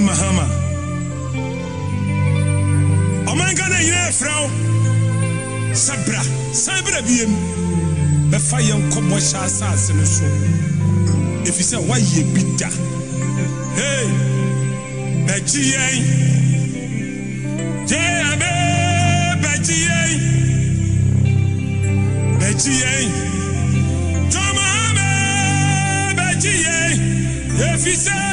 Mahama. Omangana ye frau Sabra biem be fire nkomo sha asase no so. If you say why ye bida. Hey, Bejiyen. Jebe Bejiyen. Bejiyen. Tomame Bejiyen. If you say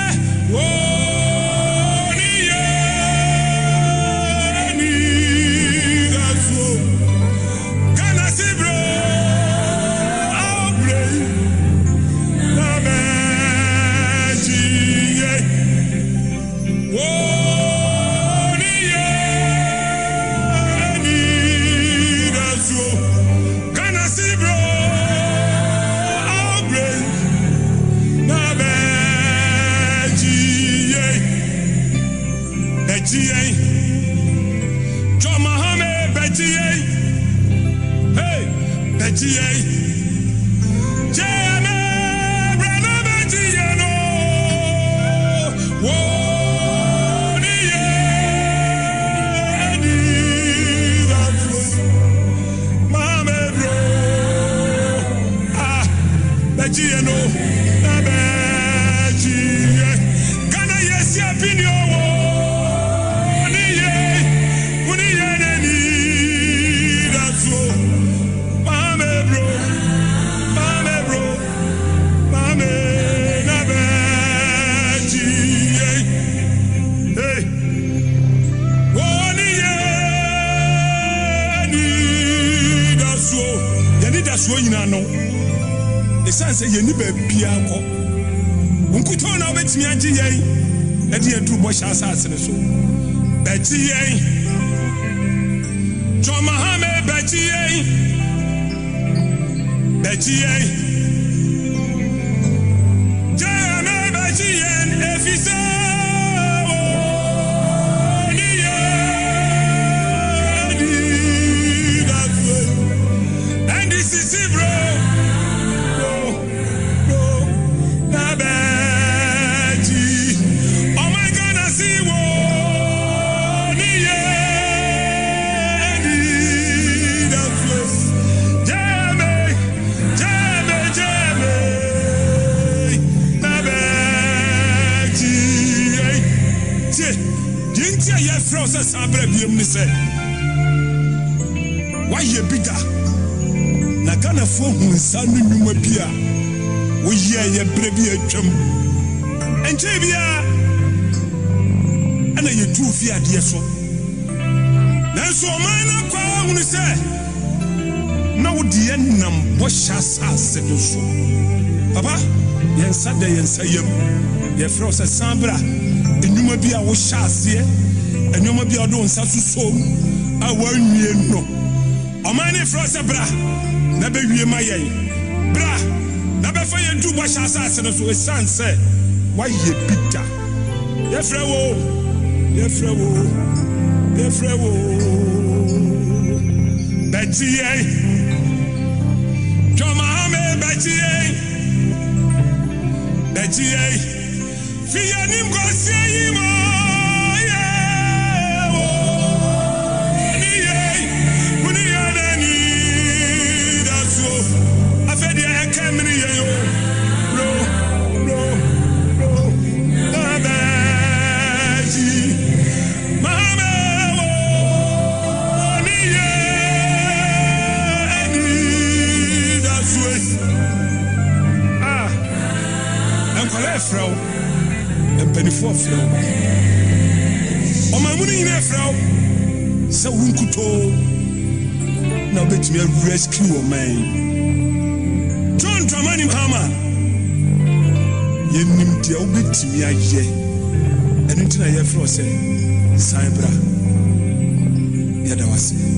say ye ni ba bia ko unkuto na obetimi age yen e de aduru bo sha asase ne so baji yen Joma hame baji yen jame baji yen efisa NDC bro. Process abra biem ni say why ye bigger na Ghana fo hunsa no nwuma bia wo ye bra bi atwam enche bia ana ye tu fi ade so na so man na kwa hunu say na wo de nam bo sha sase do so papa yensa de yensa yam ye process abra nwuma bia wo sha ase enyoma bia do nsa susom a wanwie no omane frose bra na be wie mayen bra na be fa ye ndu bo sha asase no so esanse why ye bita ye frewo betiye joma ame betiye fiya nim go sie mo Frau and penny for flow. Oh, my money in a frau. So we could now bet me a rescue of man. John Dramani Hammer. Ye nimti a bit me a ye. And until I hear Fro say, Saibra. Yadawasi.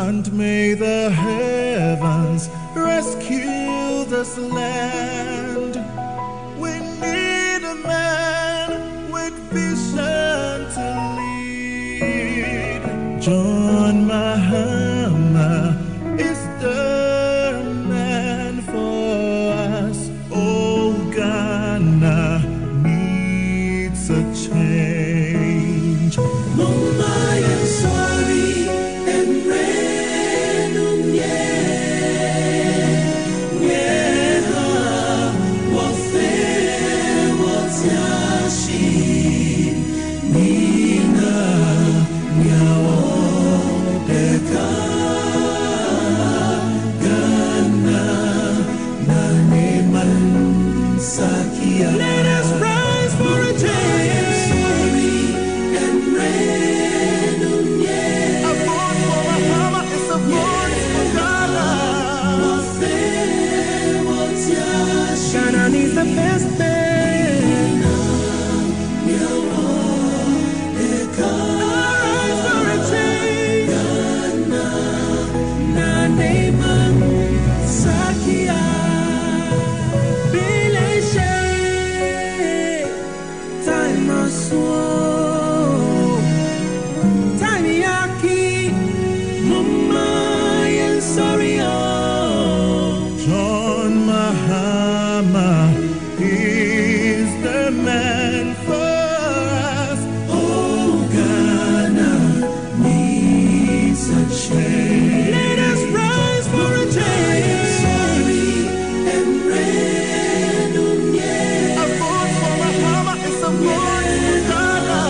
and may the heavens rescue this land. We need a man with vision to lead. John Mahama is the man for us. Oh, Ghana needs a change. Mama, I'm sorry, and random, what's there, what's yashi, Nina, Yao, Deka, Ghana, Naneman, Sakia. Let us rise for a change. Ghana needs the best thing. Arise for a change. Ghana, Naneman, Sakia, Bilishe, time aswo, time yaki, Mama, I'm sorry. John Mahama is the man for us. Oh, Ghana needs a change. Let us rise for a change. Sorry and random, A vote for Mahama is a vote for Ghana.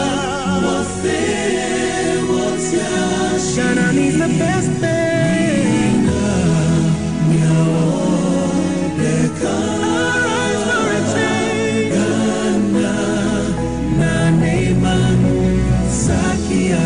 what's there, what's yashi. Ghana needs the best thing. Arise for a change. Ghana, Naneman, Sakia.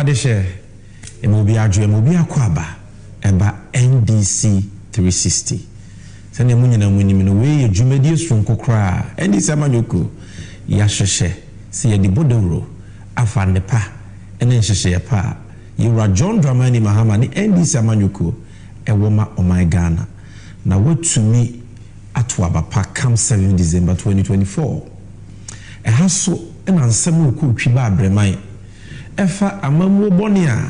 Mahama de share emobi adwo emobi akwaba eba NDC 360 sene munyina munim no we adwumadi sonko kra NDC amanyoko ya hwehwe se ye de bodoro afa nepa ene hwehwe pa Yura John Dramani Mahama ni NDC amanyoko ewoma omai Ghana na watumi atwaba pa come 7 December 2024 haso ena nsem ko twiba abreman efa amamu boni a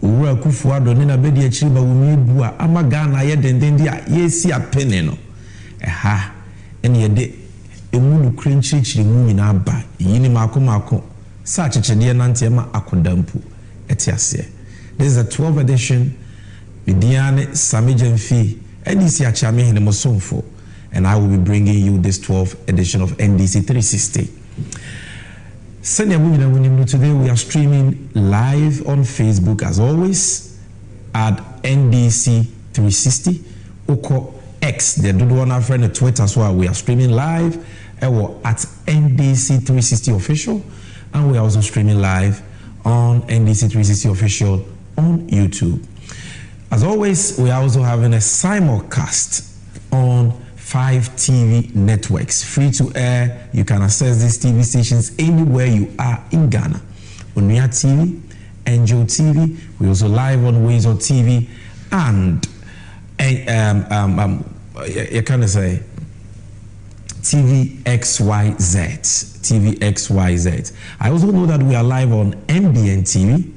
owura kufu ado ne na bedi akiri ba wumi bu a ama Ghana ye dendendi a yesi apene no ene ye de emunu krenchiri mu nyina ba yini mako sa chechede nante ma akodampu etiase. This is the 12th edition Midiane Sammy Gyemfi NDC achame hene mosomfo, and I will be bringing you this 12th edition of NDC 360. Today we are streaming live on Facebook as always at NDC 360. Oko X, the do one our friend at Twitter as well. We are streaming live at NDC 360 official, and we are also streaming live on NDC 360 official on YouTube. As always, we are also having a simulcast on 5 TV networks, free to air. You can access these TV stations anywhere you are in Ghana. Onuya TV, Angel TV, we also live on Wazo TV, and you can say TV XYZ. I also know that we are live on MBN TV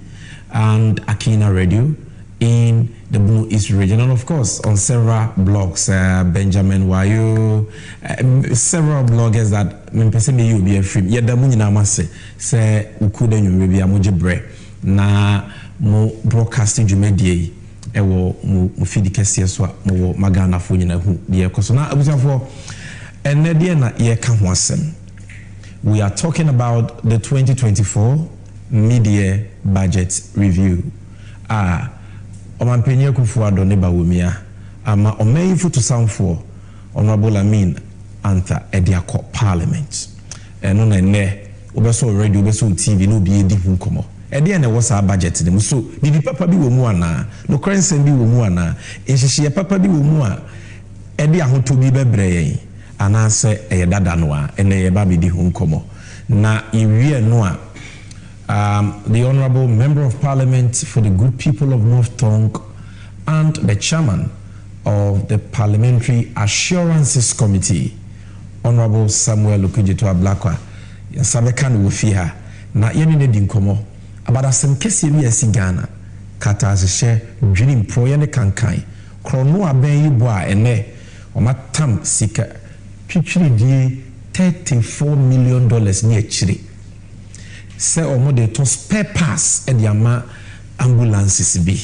and Akina Radio in the Blue East region, and of course on several blogs, Benjamin Wayo, several bloggers that me you be a free. Yada muni na mase se ukuda nyumbi amoje bre na mo broadcasting jumedie ewo mo feed kese so mo magana fo nyina hu de ekoso na abusafo enne de na ye ka ho asem. We are talking about the 2024 mid-year budget review. Omanpenye kufuado ne bawumia ama omeyifu to samfo Honorable Amin anta ediako Parliament eno na ne obeso radio obeso TV no bi edi hu komo ede na wo sa budget dem so bibi papa bi wo mu ana no currency bi wo mu ana ehihie papa bi wo mu a ede ahoto bi bebre yen anase eyedada no a ene ye ba bi di hu komo na iwie no a the Honorable Member of Parliament for the good people of North Tongue and the Chairman of the Parliamentary Assurances Committee, Honorable Samuel Lukujeto Ablakwa, Yasabekan Wufiha, na yeni ne dinkomo, abada sem kesi bi esi Ghana, kata ashe dream proye ne kankai, krono aben yibo a ene, omatam sika, pichiri di $34 million ni echiri. Say omo de to spare pass e de ama ambulances bi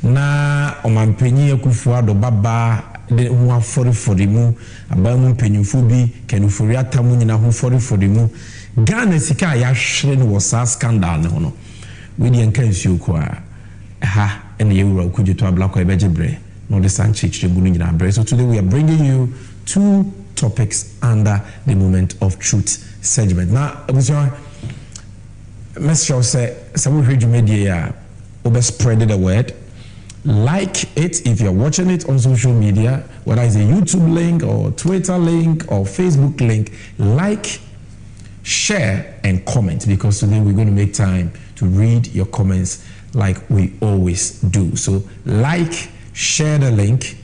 na omampanyi akufuado baba de hu afori mu abamu mpanyimfo bi kanufori atamu nyina hu afori mu Ghana sika ya hwere no wasa scandal ne hono we de enka nsuo ko a ene yewura okujeto ablakwa ebejebre no de sanche chiregu nyina bre. So today we are bringing you 2 topics under the moment of truth segment. Now abuso Mr. say some huge media over spread the word. Like it if you're watching it on social media, whether it's a YouTube link or Twitter link or Facebook link. Like, share, and comment, because today we're going to make time to read your comments like we always do. So like, share the link,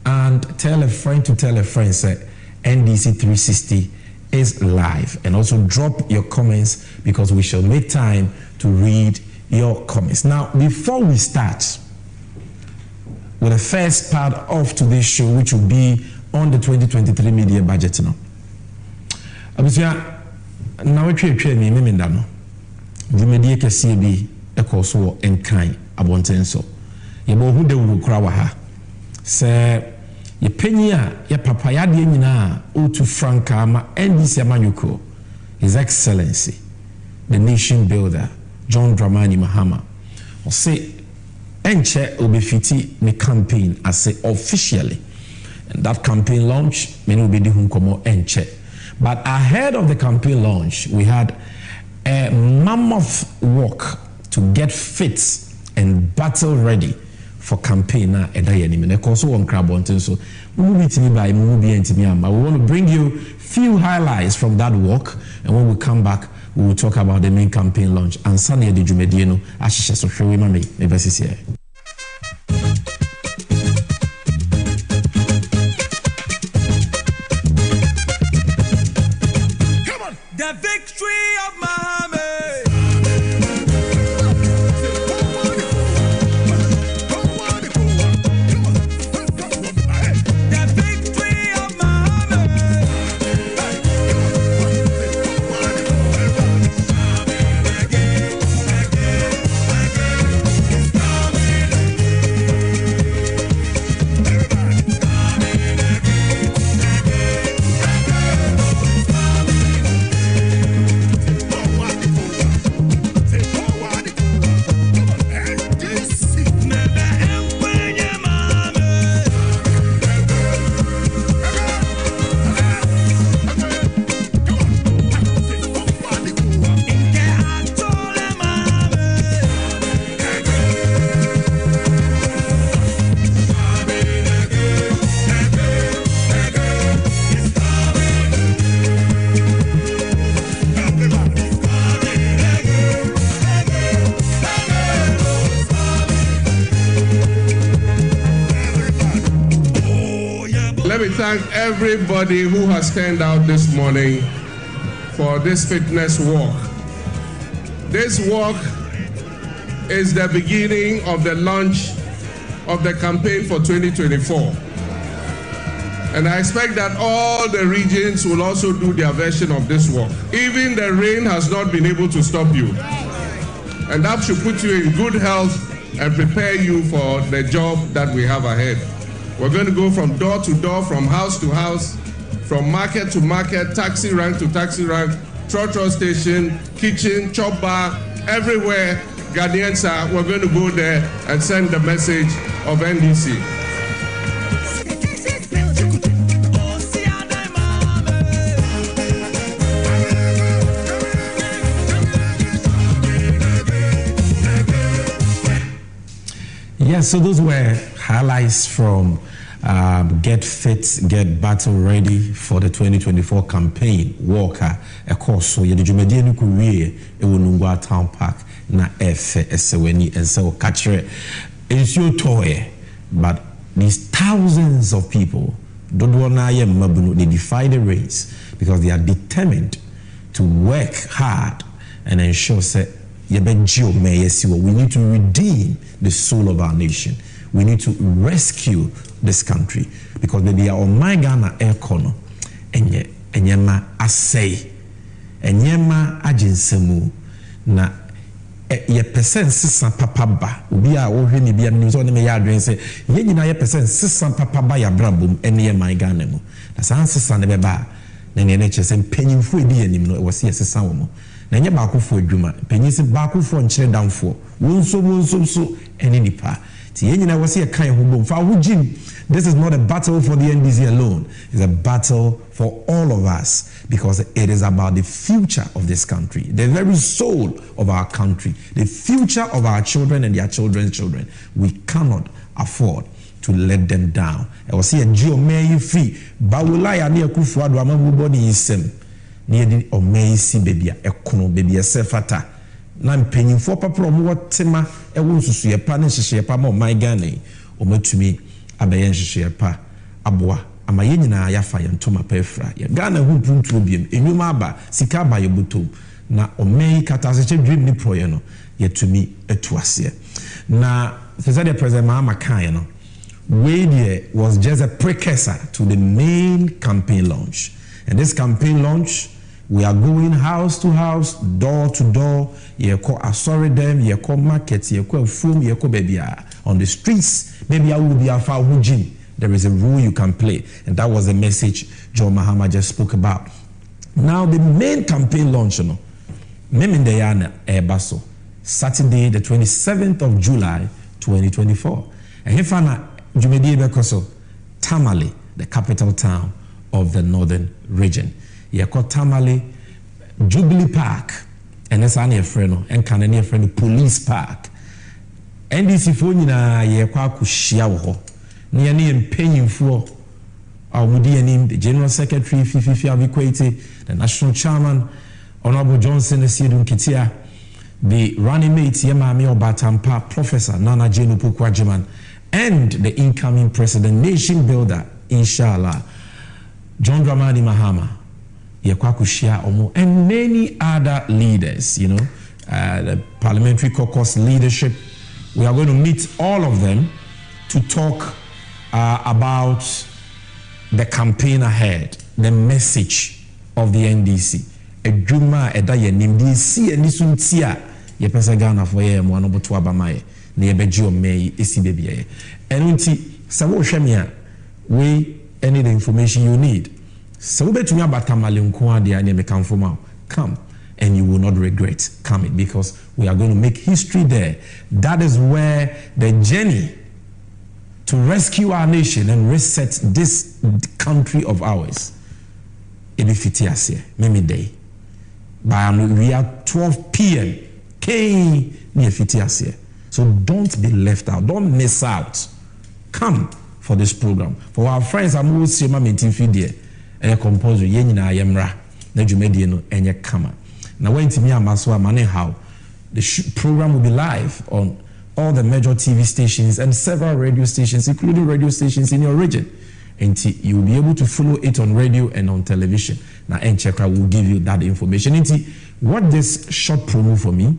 and tell a friend to tell a friend. Say NDC 360 is live, and also drop your comments because we shall make time to read your comments. Now, before we start with the first part of today's show, which will be on the 2023 media budget, now we try me no the media kesi bi ekoso enkan abontenso yebo hu de wuru kra wa ha se ye penyi a ye papa ya de nyina otu franka ama NDC amanyuko, His Excellency the nation builder John Dramani Mahama o say enche obefiti the campaign as say officially, and that campaign launch many will be di hunkomo enche. But ahead of the campaign launch, we had a mammoth walk to get fit and battle ready for campaign na eda yenim na koso won krabonten so we want to bring you few highlights from that walk, and when we come back we will talk about the main campaign launch and Sunday de Jumedie no ahihye so hwe we ma me versus here. The victory of Muhammad. Let me thank everybody who has turned out this morning for this fitness walk. This walk is the beginning of the launch of the campaign for 2024. And I expect that all the regions will also do their version of this walk. Even the rain has not been able to stop you. And that should put you in good health and prepare you for the job that we have ahead. We're going to go from door to door, from house to house, from market to market, taxi rank to taxi rank, trotro station, kitchen, chop bar, everywhere. Ghanaians are, we're going to go there and send the message of NDC. Yes, so those were highlights from Get Fit, Get Battle Ready for the 2024 campaign. Walker, a course, so you Jumedie no kuwie e wonungwa town park na efe eseweni and so catcher is your toy. But these thousands of people, they defy the race because they are determined to work hard and ensure that we need to redeem the soul of our nation. We need to rescue this country because they are on my Ghana air corner and yema asay and yema ajinsemu na ye percent sisan papa ba obi a wo hwe ni bia ni so ne me ya adwen se ye nyina ye percent sisan papa ba ya brabom ene ye my Ghana mu na san sisan ne be ba na ne ne chese mpanyimfo edi anim no wo se ye sisan wo mo na nye baakofo adwuma panyisi baakofo nkyere damfo wonso so ene nipa ti ye nyina wo se ye kan ho bom fa wo jim. This is not a battle for the NDC alone. It's a battle for all of us because it is about the future of this country, the very soul of our country, the future of our children and their children's children. We cannot afford to let them down. I was here, Gio May fee, Bawulaya near Kufuado, Amabuboni isem, near the Omeisi baby, a kono baby, a sefata. Nan penny for papa, what tema, a wunsu, a panish, a pamo, my gani, or to me. Abayen hwehwe pa aboa amaye nyina ya fa yentoma pefra ya Ghana hu pruntu biem enwuma aba sika ba yebutom na omei kataseche dream ni proye no yetumi etuase na said the president Mahama kan no we there was just a precursor to the main campaign launch. And this campaign launch, we are going house to house, door to door. You call asori them, you call markets, you call food, you call baby on the streets. Maybe I will be a far gym. There is a role you can play, and that was the message John Mahama just spoke about. Now the main campaign launch, you know, Memindayana Ebaso, Saturday the 27th of July 2024. And here fana Jumedie Bekoso, Tamale, the capital town of the northern region. You call Tamale Jubilee Park. and that's an friend and can any friend police park. NDC phone na ye kwa kushia wo ne ne paying for our the General Secretary Fifi Abikwete, the National Chairman Honorable Johnson Esiedun Kitia, the running mate Yemami Obatampa, Professor Nana Jenu Pukwajiman, and the incoming president, nation builder, inshallah, John Dramani Mahama, Yekwakushia Omo, and many other leaders, the Parliamentary Caucus leadership. We are going to meet all of them to talk about the campaign ahead, the message of the NDC. Ejuma edaye NDC enisuntia ye pesa Ghana for ye mo anoboto abamaye na ye beji omei esi bebie. Enunti se wo hweme a we any the information you need. Se wo betumi abatamale nko ade a ne mekamfo ma come and you will not regret coming because we are going to make history there. That is where the journey to rescue our nation and reset this country of ours. Ebi fiti ase meme day. By we are 12 p.m. K near fiti ase. So don't be left out. Don't miss out. Come for this program. For our friends, I'm always saying my meeting video. And a composer yenina yemra. Na jumedi no enye kama. Now when to me amaswa mane how the program will be live on all the major TV stations and several radio stations, including radio stations in your region. And you will be able to follow it on radio and on television. Now, Enchekra will give you that information. And what this short promo for me,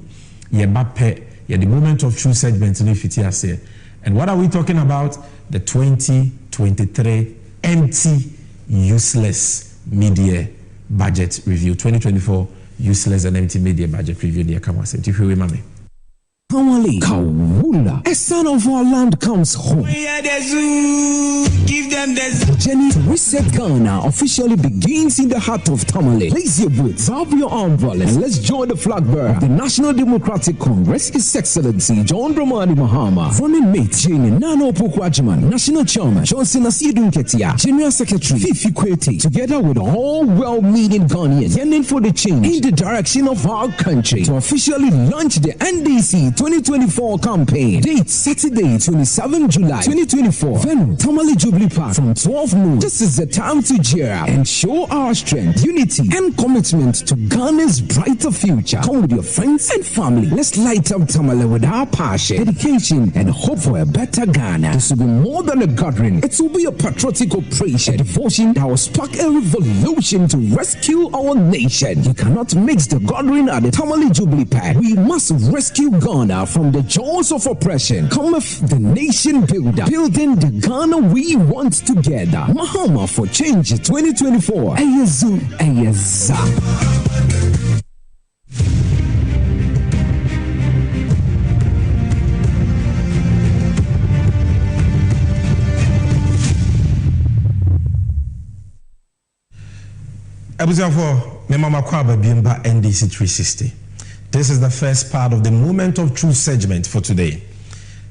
the moment of true segment, and what are we talking about? The 2023 empty, useless media budget review. 2024 useless and empty media budget review. Dear Kamase, if you remember. Kamali Kawula, a son of our land comes home. Give them the journey to reset Ghana officially begins in the heart of Tamale. Place your boots, grab your umbrellas, and let's join the flag bearer. The National Democratic Congress, His Excellency John Dramani Mahama, running mate Jane Nano Pukwajiman, National Chairman Johnson Esiedun Kitia, General Secretary Fifi Kwete, together with all well-meaning Ghanaians yearning for the change in the direction of our country, to officially launch the NDC 2024 campaign. Date Saturday, 27 July 2024. Venue Tamale Jubilee Park from 12 noon. This is the time to cheer up and show our strength, unity, and commitment to Ghana's brighter future. Come with your friends and family. Let's light up Tamale with our passion, dedication, and hope for a better Ghana. This will be more than a gathering. It will be a patriotic operation, a devotion that will spark a revolution to rescue our nation. You cannot mix the gathering at the Tamale Jubilee Park. We must rescue Ghana from the jaws of oppression. Cometh the nation builder, building the Ghana we want together. Mahama for Change 2024. Ayazu, Ayaza. Abuzafo, me mama kwaba bimba NDC 360. This is the first part of the moment of truth segment for today.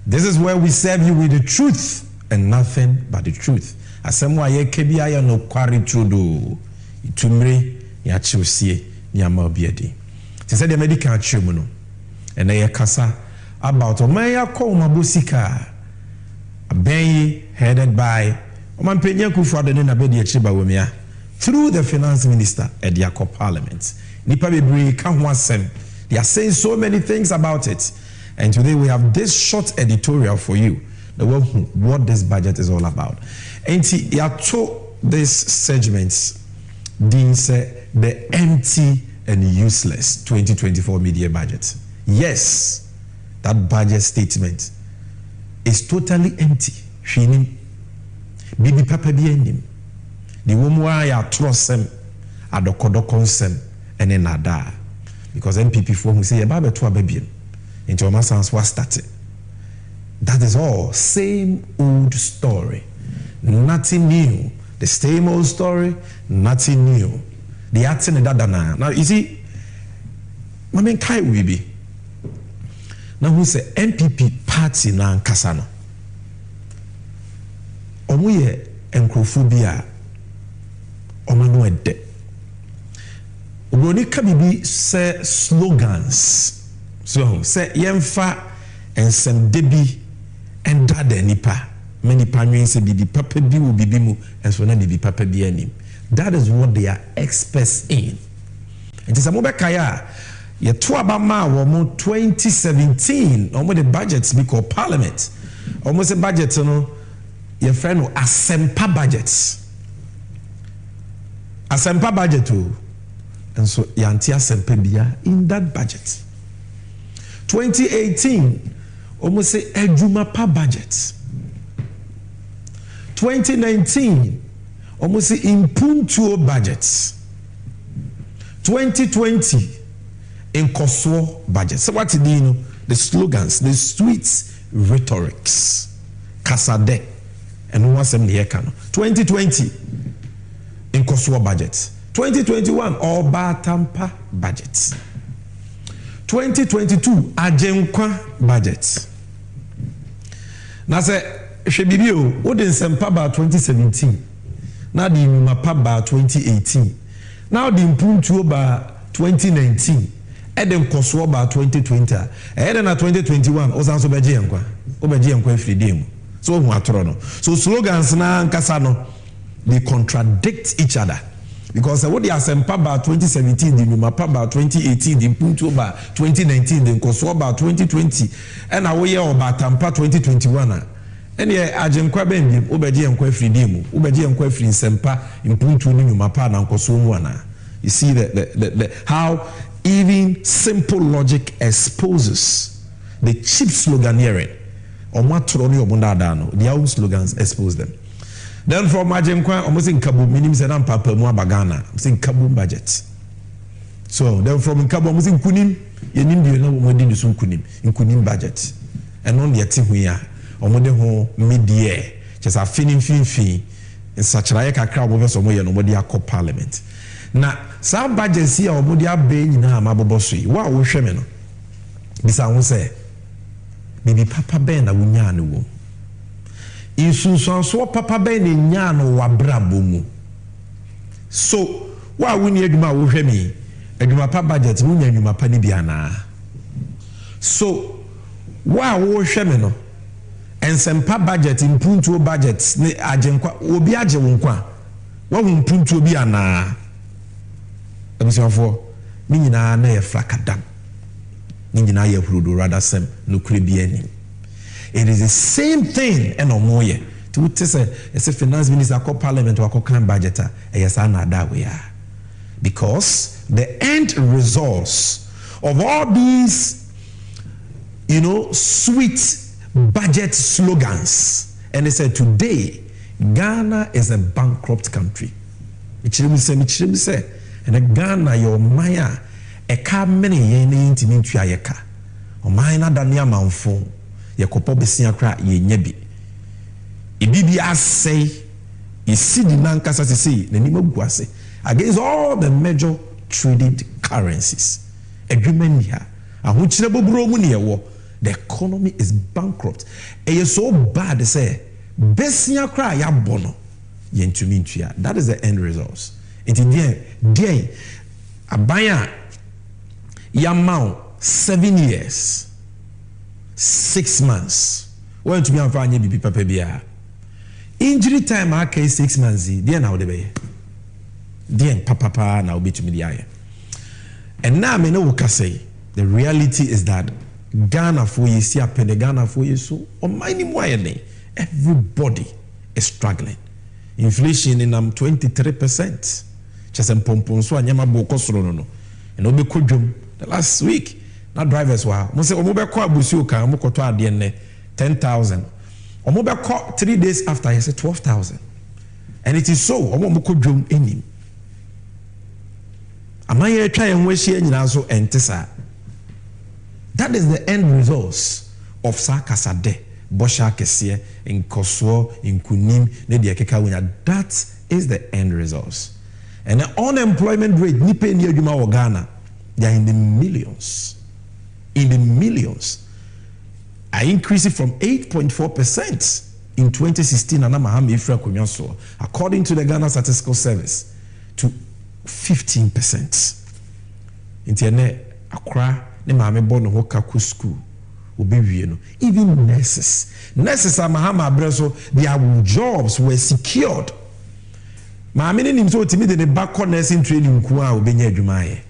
This is where we serve you with the truth and nothing but the truth. Asemwa ye kebia ya no kwari trudo. Itumre ya chiusie ni amabiedi. Tise de medical chimuno. And ye kasa about omaya ko mabosika. Abeyi headed by Omampenya Kufuor na bedi achiba wemia through the finance minister at the Parliament. Nipa bebre ka ho asem. They are saying so many things about it. And today we have this short editorial for you. What this budget is all about. And he told this segment, the empty and useless 2024 media budget. Yes, that budget statement is totally empty. Bibi papa bi enim. The woman ya trosem adokodokonsem ene nada. Because MPP for who say about to baby into a mass was started. That is all. Same old story. Nothing new. The same old story, nothing new. The acting in that now you see, I mean Kai will be. Now who say MPP party na Kasano. Omuye encrophobia omano ede. Obonika bibi say slogans. So say yemfa ensem debi enda de nipa. Many parents say bibi papa bi will bibi mu and so na bibi papa bi anim. That is what they are experts in. It is a mobekaya. Ye to abama wo 2017 omo the budgets be called Parliament. Almost a budget no your friend asempa budgets. Asempa budget too. And so yanti asempa bia in that budget. 2018 almost say ejuma pa budget. 2019 almost say impuntuo budgets. 2020 in Kosovo budget. So what do you know? The slogans, the sweet rhetorics. Kasade. And what's them here? 2020 in Kosovo budget. 2021 Oba Tampa budget. 2022 Ajenkwa budget. Now say Shebibio, what is Sempaba 2017? Now the Mapaba 2018. Now the Impuntuo by 2019. Eden Kosovo by 2020. Eden na 2021. Osanso Bejenkwa. Obejenkwa free so so slogans na nkasano they contradict each other because what they are sempa by 2017 the numapa by 2018 the Impuntuo by 2019 the Kosovo by 2020 and awoye oba Tampa 2021 and ye ajenkwa bembi obejenkwa free dem obejenkwa free sempa Impuntuo ni numapa na Kosovo ana. You see the how even simple logic exposes the cheap sloganeering. Their own slogans expose them. Then from Majenkwa, almost in Kabum, meaning Senam Papa Muabagana, saying Kabum budget. So then from Kabum, almost in Kunim, Yenim, you know, what did you soon Kunim, in Kunim budget. And on the active we are, or more than mid-year, just a fee, in such like a crowd over somewhere, nobody are called Parliament. Now, some budgets here, or Modia Bay in Amabosui, what will Shemeno? This I will say. Bibi papa ben na wunyano wo insunso papa ben na nyano wabrabo mu so wa wuni adwuma wo hwemi adwuma pa budget wunya adwuma pa ni bia na so wa wo hwemi no ensempa budget impuntuo budget ne agenkwa obi age wo nkwa wa hu impuntuo bia na abisafo ni nyina na ye frakadam. It is the same thing and no more. To say a finance minister called Parliament or called budget, because the end results of all these, sweet budget slogans, and they said today Ghana is a bankrupt country. And Ghana, your Maya. A car many yen intimi ntwa yeka o man na dane amanfo ye kopo besia kra ye nyabi ibibi asay isidi nankasa sisi nani maguase against all the major traded currencies agreement here ahochire bobro mu ne yewo the economy is bankrupt e so bad say besia kra ya bono ye ntumi ntwa. That is the end results. It is abaya Yamau 7 years 6 months when to be on fire bibi papa bia injury time aka 6 months there now dey there papa now be to me there and now me no say the reality is that Ghana for you see up the Ghana for you so on mining wire everybody is struggling. Inflation in 23%. Just in pompon so anyama boko soro no and obi kodwom the last week na drivers wa mo say omo be call abusu kan mo koto ade ne 10,000 omo be call 3 days after he say 12,000 and it is so omo mo kodwom enim amaye twa en wahia nyina so entesa. That is the end results of sakasade bosha kese in Kosovo in Kunim ne de keka wunya. That is the end results. And the unemployment rate nipe ni adwuma wo Ghana, they are in the millions. In the millions. I increased it from 8.4% in 2016 according to the Ghana Statistical Service to 15%. nti ene akra ne maame bɔ no ho kako school obewie no. Even nurses are mahama breso, their jobs were secured. Maame ne nim so timi de ne back nursing training ku a obenya adwuma ye.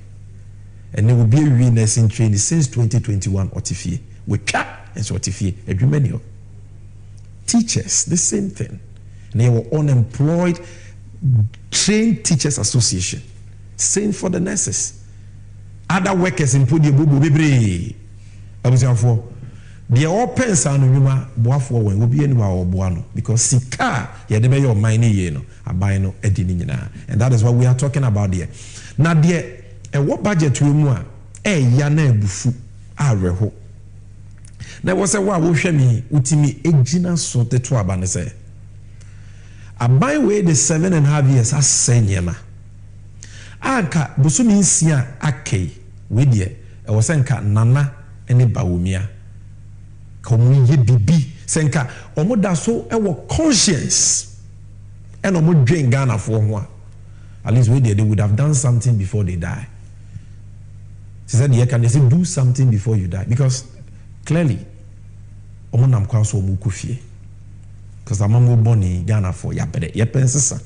And they will be a nursing training since 2021 otifie. We twa and so otifie adwuma ni. Teachers, the same thing. And they were unemployed trained teachers association. Same for the nurses. Other workers in podi bubu bebre. Abusiafo the open sound nyuma boafo wen obi eni wa oboa no because sika ye de be your mind ye no aban no edi ni nyina. And that is what we are talking about here. Na de what budget we mu a ya na ebufu areho. Na wo se wa wo hwe mi utimi egina so teto aba ne se aban we the 7.5 years asenyema anka busumi nsia akei we de e wo se nka nana ene bawumia komu ye bibi senka omoda so ewo conscience and omo dwen Ghana for ho at least we they would have done something before they die. She said yeah, can they say do something before you die because clearly omo nam kwa so omo kufie because amamu boni Ghana for ya pede ye pensesa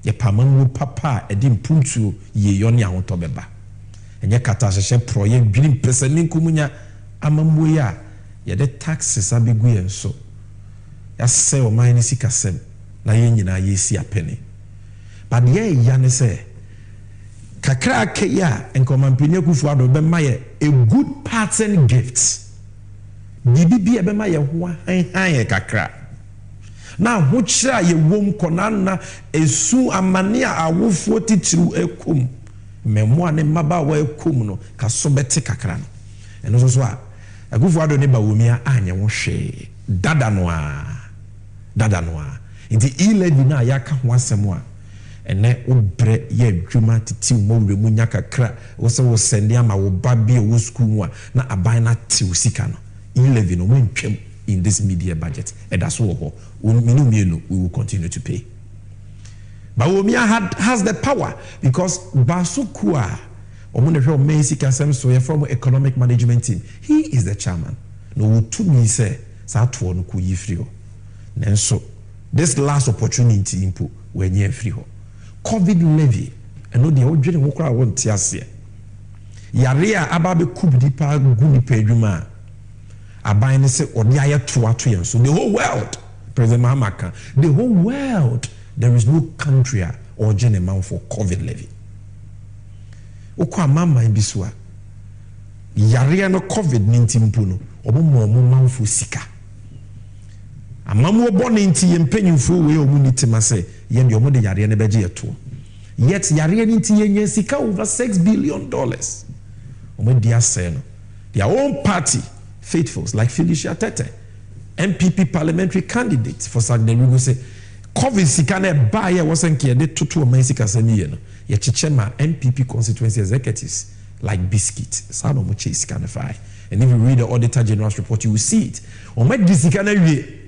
ye pamamu papa edim puntu ye yoni ahoto beba enye kata hye project dwini pesani kumunya amamu ya ye de taxes abegu ye so ya se o man ni sikasem na ye nyina ye si apene but ye ya ne se kakra ke ya enkomampini kufu ado be maye a good pattern gift bibi e be maye ho han kakra na ho kira ye wom konana esu amane a awofo titiru ekum memoa ne maba wa ekum no kaso bete kakra no eno so a akufu ado ne bawomia anye wo hwe dada no a nti e-levy na yaka ho asemo a ene obre ye adwuma titi mo wremu nya kakra wo se wo sende ama wo ba bi wo school mu a na aban na ti wo sika no e-levy no mentwem in this media budget and that's what we will continue to pay. Bawumia has the power because Basukua from economic management team, he is the chairman. No to me say Satuan Kuyi Frio. And so this last opportunity input when you free COVID levy and no the old general wokra won't tiasia. Yarea ababe kubdipa guni peduma. Abayne say odiaya to so the whole world President Mahamaka the whole world there is no country or general for COVID levy okwa mama ibiswa yare no COVID-19 puno obomo manfo sika amamu obone nti yempanyimfo we omunitema say ye de omo de yare ne beje yeto yet yare nti yenye sika over $6 billion omo dia say no their own party faithfuls like Felicia Tete, MPP parliamentary candidate for Sagderigo say, COVID sikane ba ye wasn't kia de tutu Mexico semi ye chichema MPP constituency executives like Biscuit. Sano moche sikanify. And if you read the Auditor General's report, you will see it. On my disikane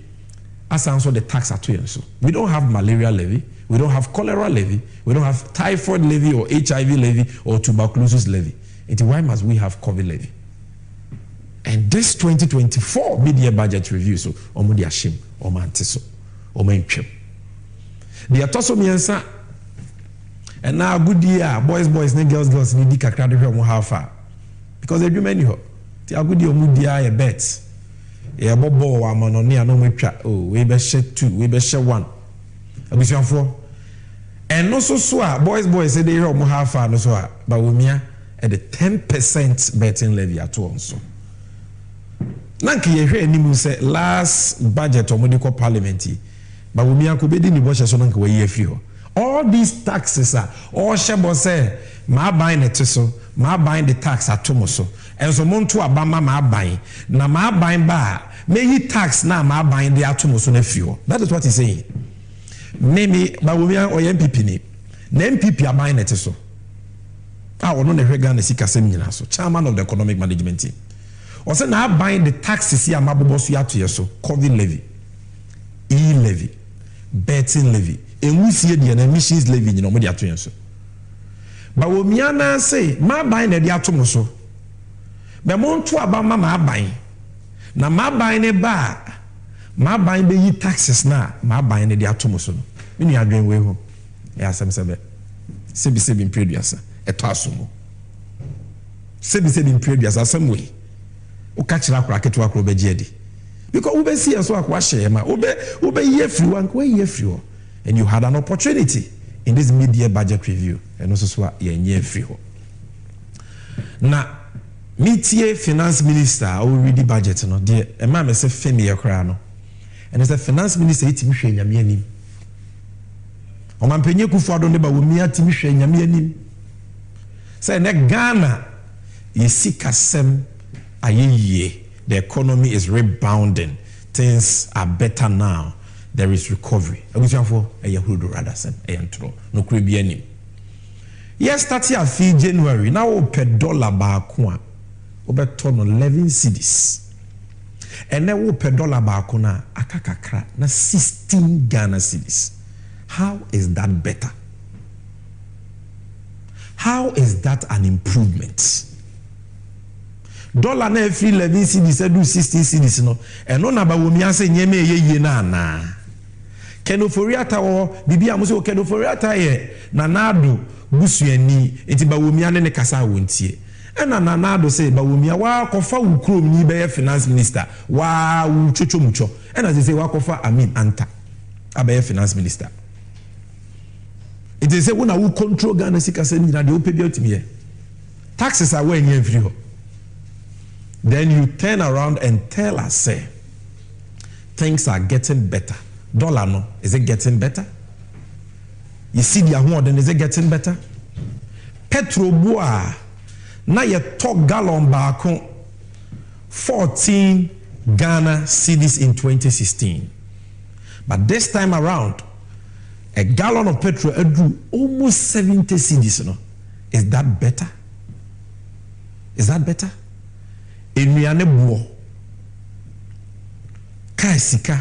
as answer the tax at so. We don't have malaria levy, we don't have cholera levy, we don't have typhoid levy or HIV levy or tuberculosis levy. And why must we have COVID levy? And this 2024 media budget review, so omudi ashim, omantiso, omenchim. The atoso miensa, and now good year, boys, girls, need kakra from how far. Because they do many ho. The good year, mudia, a bet. A bobo, a mononia, no mecha, oh, we be share 2, we be share 1. A bit 4. And no so swa, boys, say they are how far, no so, but we at the 10% betting levy at once. So. Nanki yehwe nimu se last budget omodiko parliamentary but we mianko bedi ni bo so nanka we yefri ho all these taxes are all shebo say ma buy net so ma buy the tax atomo so enso monto abama ma buy na ma buy ba meyi tax na ma buy the atomo so na fio that is what he's saying name ba we mian oy MPP ni na MPP abuy net so ono na hwe Ghana sika sem nyina so chairman of the economic management team. Also now buying the taxes here mabobosu ya to yeso COVID levy, e-levy, betting levy, and we see the emissions levy in omodi ato yeso. But womiana say ma ban na dia to so be monto aba ma ban na ma ban ne ba ma ban be yi taxes na ma ban ne dia to so no me nu adwen we ho e asem sebe sebi preduasa eto asomo sebi preduasa asem we o ka kira akura keto akura be giedi because we be see so akwa hye ma we ye free one we ye free, and you had an opportunity in this mid-year budget review and also so ye free ho na metie finance minister o read the budget no de e ma me se femi ye kra no and the finance minister itimi hwe nyame anim o man penye kufuado ne ba wo mi atimi hwe nyame anim say ne Ghana ye sikasem ayeye. The economy is rebounding. Things are better now. There is recovery. Abusiafo eyahudo rather sen eyantro no krebi anim. Yes, starting at January. Now per dollar baako a obeto no 11 cedis. And now per dollar baako na akakakra na 16 Ghana cedis. How is that better? How is that an improvement? Dollar na every 11 cedis do 16 cedis no eno na ba womi ase nyeme yeye na na kenoforiata wo bibia mo se kenoforiata ye na nado busuani enti ba womi ane ne kasa wontie ena na nado se ba womi wa kofa ukrom ni be finance minister wa uchochomucho ena se wa kofa Amin Anta abe finance minister it is say una who control Ghana sikasa ni na de opebia otimi taxes are when you free. Then you turn around and tell us, say, things are getting better. Dollar no, is it getting better? You see the award, then is it getting better? Petro boa, now you talk gallon back 14 Ghana cedis in 2016. But this time around, a gallon of petrol drew almost 70 cedis. No? Is that better? Is that better? Enuane buo ka sika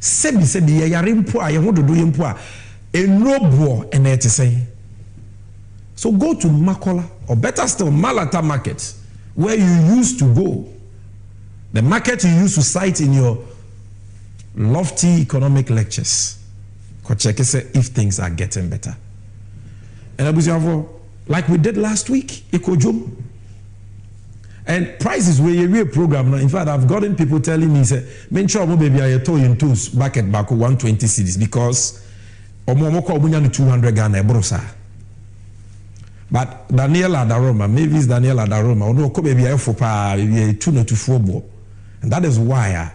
sebi ye yare mpo a ye hododo ye mpo a enro buo ene etese. So go to Makola or better still Malata market where you used to go, the market you used to cite in your lofty economic lectures. Go check if things are getting better. And abusiafo, like we did last week, Ekojum. And prices were a real program. In fact, I've gotten people telling me, say, "Men sure baby, I told you to bucket back 120 cedis because omomoko omunya 200 Ghana brosa." But Daniel Adaroma, maybe it's Daniel Adaroma, no ko baby I for pa baby 2 to 4 bo. And that is why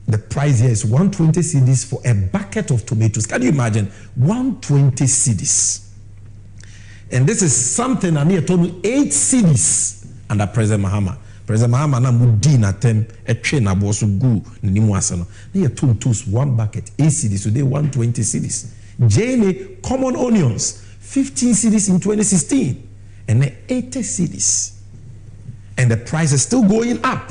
the price here is 120 cedis for a bucket of tomatoes. Can you imagine 120 cedis? And this is something I need told me 8 cedis. Under President Mahama na mudi na tem a train abo so gu ni mu ase no na tontos 1 bucket 8 cedis today 120 cedis. JNA common onions 15 cedis in 2016 and then 80 cedis, and the price is still going up.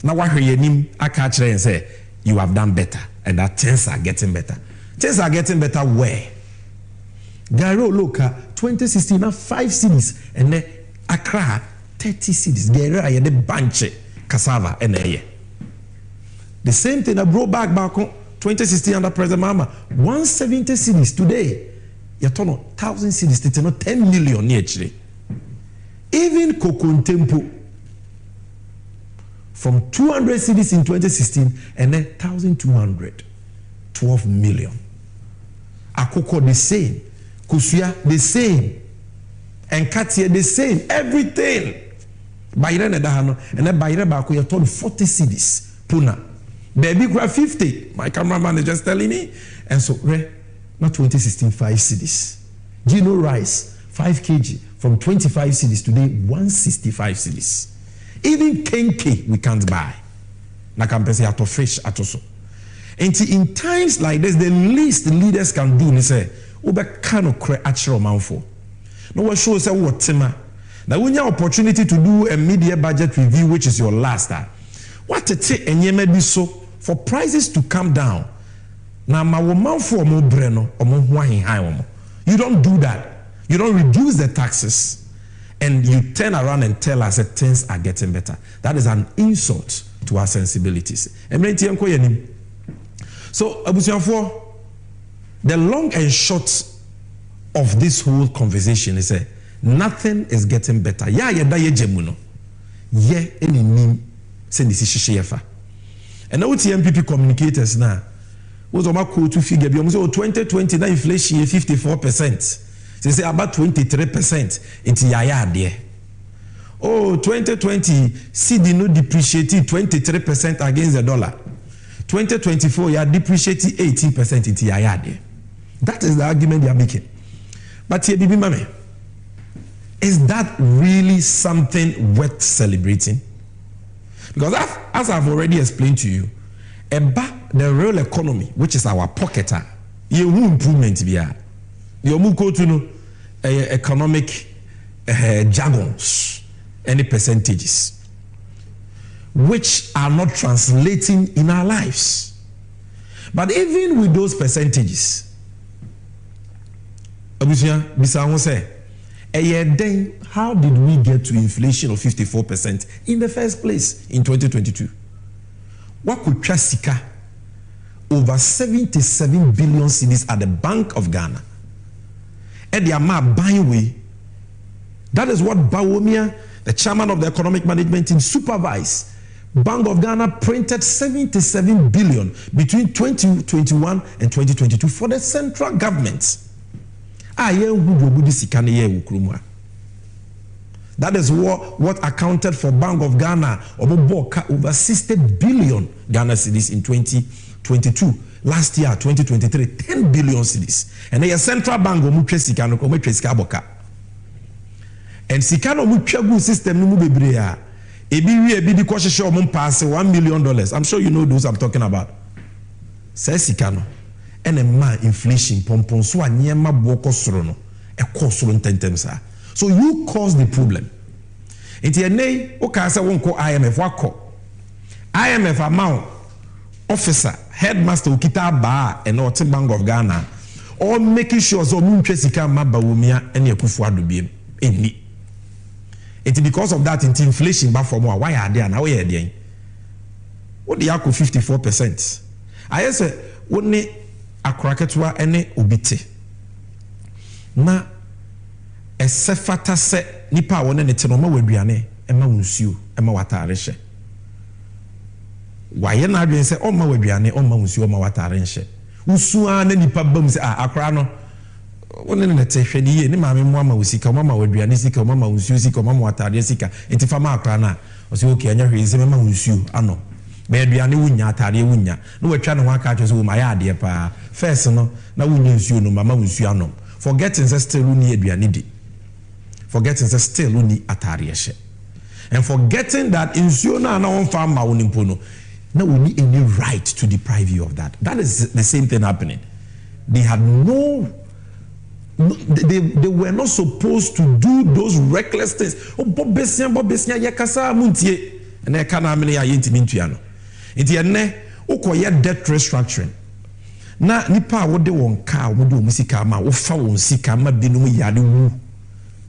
Now what you nim aka kire and say you have done better and that things are getting better. Things are getting better where? Garo loka 2016 na 5 cedis and then Accra 30 cedis. Gere aye de banche cassava and aye. The same thing I brought back 2016 under President Mahama 170 cedis today. You turn 1,000 cedis to 10 million actually. Even Kokontempo from 200 cedis in 2016 and then 1,200, 12 million. Akoko the same, Kusuya the same. And Katia the same, everything. Bayre na dahano, and then Bayre bako you told 40 cedis. Puna. Baby grab 50. My cameraman is just telling me. And so, not 2016, 5 cedis. Gino rice, 5 kg, from 25 cedis today, 165 cedis. Even kenke we can't buy. Na campesi ato fresh atoso. And in times like this, the least the leaders can do is say, "Ube kano kre achiro manfo." No one shows say what tema. Now when you have opportunity to do a mid-year budget review, which is your last time, what to take and you may be so for prices to come down. Now my woman for more breno or more wine high. You don't do that. You don't reduce the taxes, and you turn around and tell us that things are getting better. That is an insult to our sensibilities. So, abusuafo, the long and short of this whole conversation is nothing is getting better. Ya da ye jemuno. Ye any nim send this shefa. And now MPP communicators now. Was on my quote to figure be 2020 na inflation 54%. They say about 23% into yaya there. Oh, 2020 CD no depreciating 23% against the dollar. 2024 you are depreciating 18% into yaya there. That is the argument they are making. But here, Bibi Mame, is that really something worth celebrating? Because as I've already explained to you, the real economy, which is our pocketer, you will improvement here. You will go to economic jargons, any percentages, which are not translating in our lives. But even with those percentages, how did we get to inflation of 54% in the first place in 2022? What could Chasika over 77 billion cedis at the Bank of Ghana? And the amount buying way. That is what Bawumia, the chairman of the economic management team, supervised. Bank of Ghana printed 77 billion between 2021 and 2022 for the central government. That is what accounted for Bank of Ghana over 60 billion Ghana cedis in 2022. Last year, 2023, 10 billion cedis. And the central bank and Sikano Muchagu system Numubebrea. Ebi pass $1 million. I'm sure you know those I'm talking about. Says Sikano. And a man inflation pompon so a niema boko srono. A kosron tentemsa. So you cause the problem. Inti ene okasa won ko IMF wako. IMF amount officer, headmaster ukita ba and or Bank of Ghana or making sure so muntwesika mabawumia ene akufu adobiem eni. It's because of that inflation back for more. Why are they now? Where are they? What the 54%? I say only a cracketwa any ubiti. Na a sefata se nipa one and etenoma webiane ema unsu ema watareshe. Why na be say o ma webiane o ma unsu o ma watareshe. Usu an nipa bam say akra no one na tehwede ye ne maame mo ama usika mama waduane sika mama unsu sika mama watade sika enti fama akra na o se okay anya hwe se mama unsu ano be aduane wunya atade wunya no watwa ne ho aka atwe so wo ma ya ade pa first no na wunya unsu no mama unsu ano forgetting say still uni aduane di forgetting say still uni atade hye and forgetting that unsu na na won fa ma wonimpo no na we need any right to deprive you of that. That is the same thing happening. They had they were not supposed to do those reckless things. Oh, Bob Bessia, Yakasa, Muntie, and I can't have many Mintiano. It's a ne, Okoya debt restructuring. Na Nipa, what they want car, would do Musikama, or Fowl, Sikama, Binu Yadu,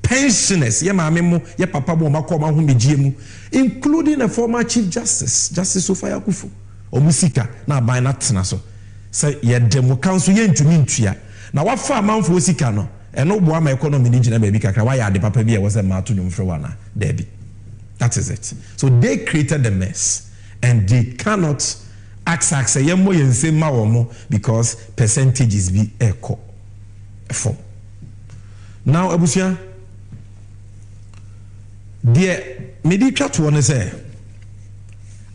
pensioners, Yamamo, Yapapa, Makoma, Humijimu, including a former Chief Justice, Justice Sofia Kufu, or Musika, now by Natanaso. Say, Demo Council, Yen to Mintia. Now what far amount for Sikano and no boy my economy engineer baby kakra why are the papa be was a matunum for one Debbie. That is it. So they created the mess and they cannot access a yemo and say mawomo because percentages be echo form. Now Abusia dear medi twa to one say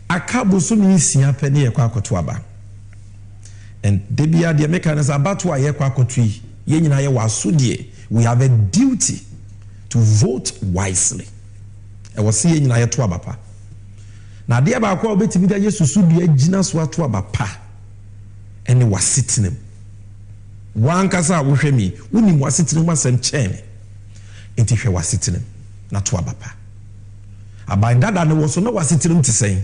akabo so mi sia pene e kwa kotoaba. And debia the Americans about to aye kwakotui ye nyina ye wasudie we have a duty to vote wisely. E wose ye nyina ye to abapa. Na de ba kwa obetimi da yesusu de agina so ato abapa. Ene wasitinem. Wan kasa wo hwemi, unim wasitinem asem cheme. Enti hwe wasitinem na to abapa. Abanda da ne wo so na wasitinem te sen.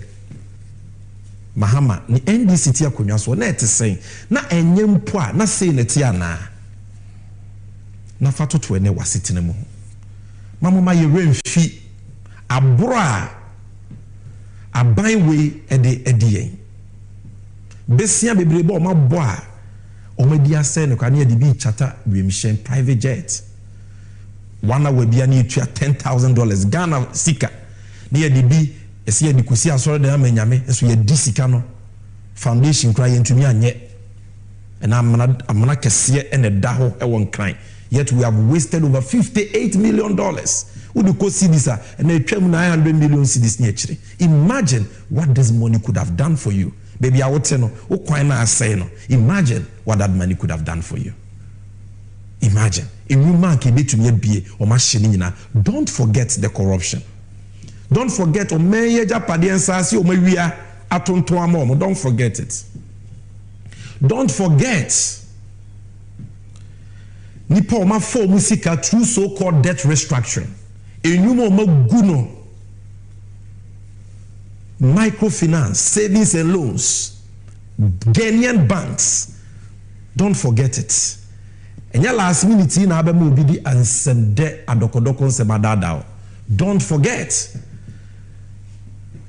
Mahama ni NDC tia konwa so na ete sen na enyem po a na sei ne tia na na fa toto ene wasetene mu mama ye remfi abura aban we ede besia bebrebe o ma bo a o ma di ase no kwa na de bi chata remission private jet one hour bia na etua $10,000 Ghana sika na ye de bi ese ye dikusi asoro de amanyame eso ye di sika no foundation kra ye ntumi anye and amana kese ene da ho e won kran yet we have wasted over $58 million we do see this and they trim 900 million cedis near. Imagine what this money could have done for you. Baby, I would say no. Imagine what that money could have done for you. Imagine. Don't forget the corruption. Don't forget. Don't forget it. Don't forget. Nipo ma for musika through so-called debt restructuring. Enyumo guno microfinance, savings and loans, Ghanaian banks. Don't forget it. Enya last minute na abe mo bi di ansende adokodoko nsemadadao. Don't forget.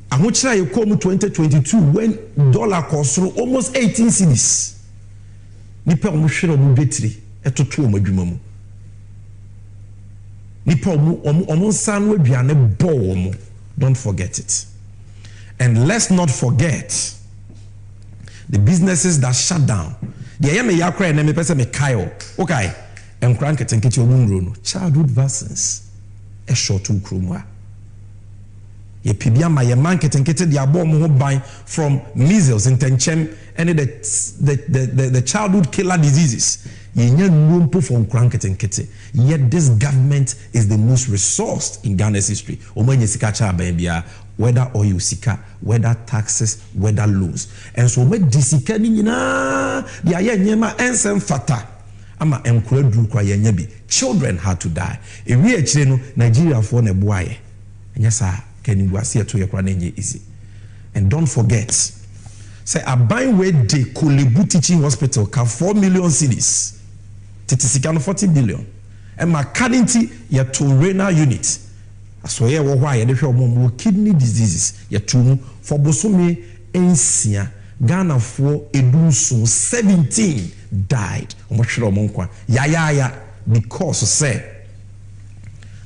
Amuchira ye come 2022 when dollar cost almost 18 cedis. Nipa omuhwere omu betri etoto omadwuma mu. Don't forget it. And let's not forget the businesses that shut down. Childhood vaccines. A short to krumwa. Ye pibiama ye marketing kete dia bomb ho buy from measles, intention, and the childhood killer diseases. Yet this government is the most resourced in Ghana's history. Whether oil sika, whether taxes, whether loans. And so me disika ni na dia ye nyema ensem fata. Ama enkura kwa ye nyabi. Children had to die. Ewi echire no Nigeria for na boaye. Enya sa keniguase to ye kwa na easy. And don't forget, say aban we de Kolebu Teaching Hospital ka 4 million cedis. Titisika no 40 billion. And my currently ye to renal unit. So ye wo why ye de hwe kidney diseases ye to for bosome ensia Ghana for eduso 17 died. Omo hwere omo nkwa. Ya because say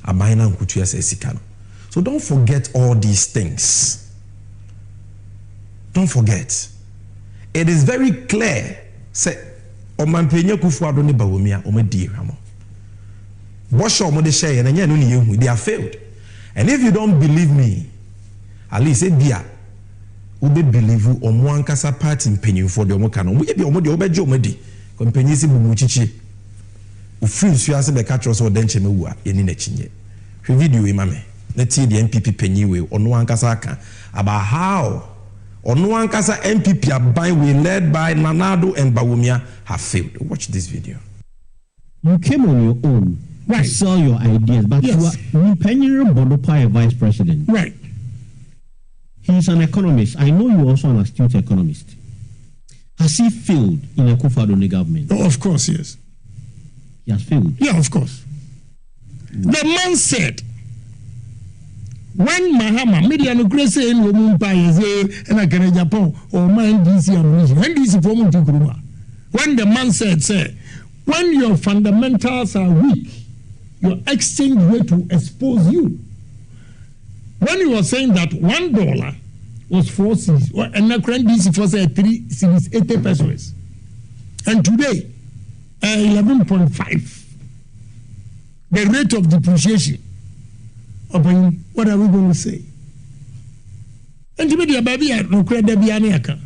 aban na nkutu ya sika no. So don't forget all these things. Don't forget. It is very clear. Say, Omanpenya Kufuado ni Bawumia, Omedi Ramo. Wash your mother share and they are failed. And if you don't believe me, at least say, dear, ube believe you on one casa party in penny for the Omokano. We be Omodi Obejo Medi, Companisi Bumuchichi. Ufri you ask the catchers or Denchemewa, Yeninechinye. Video imame. Let's see the MPP penny on one casaka about how. On one casa MPP we led by Nanado and Bawumia have failed. Watch this video. You came on your own to sell your ideas, but you are Penny Bodopa, a vice president. Right. He's an economist. I know you're also an astute economist. Has he failed in a Akufo-Addo government? Oh, of course, yes. He has failed. Yeah, of course. The man said, when Mahama media no grace in woman by and I can Japan or my NDC ammunition, NDC form to Kuruma. When the man said, when your fundamentals are weak, your exchange rate will expose you. When you were saying that $1 was 4 cedis, and the current DC for say 3 cedis, 80 pesos, and today 11.5, the rate of depreciation. What are we going to say? And to me, the baby had no credit be any account.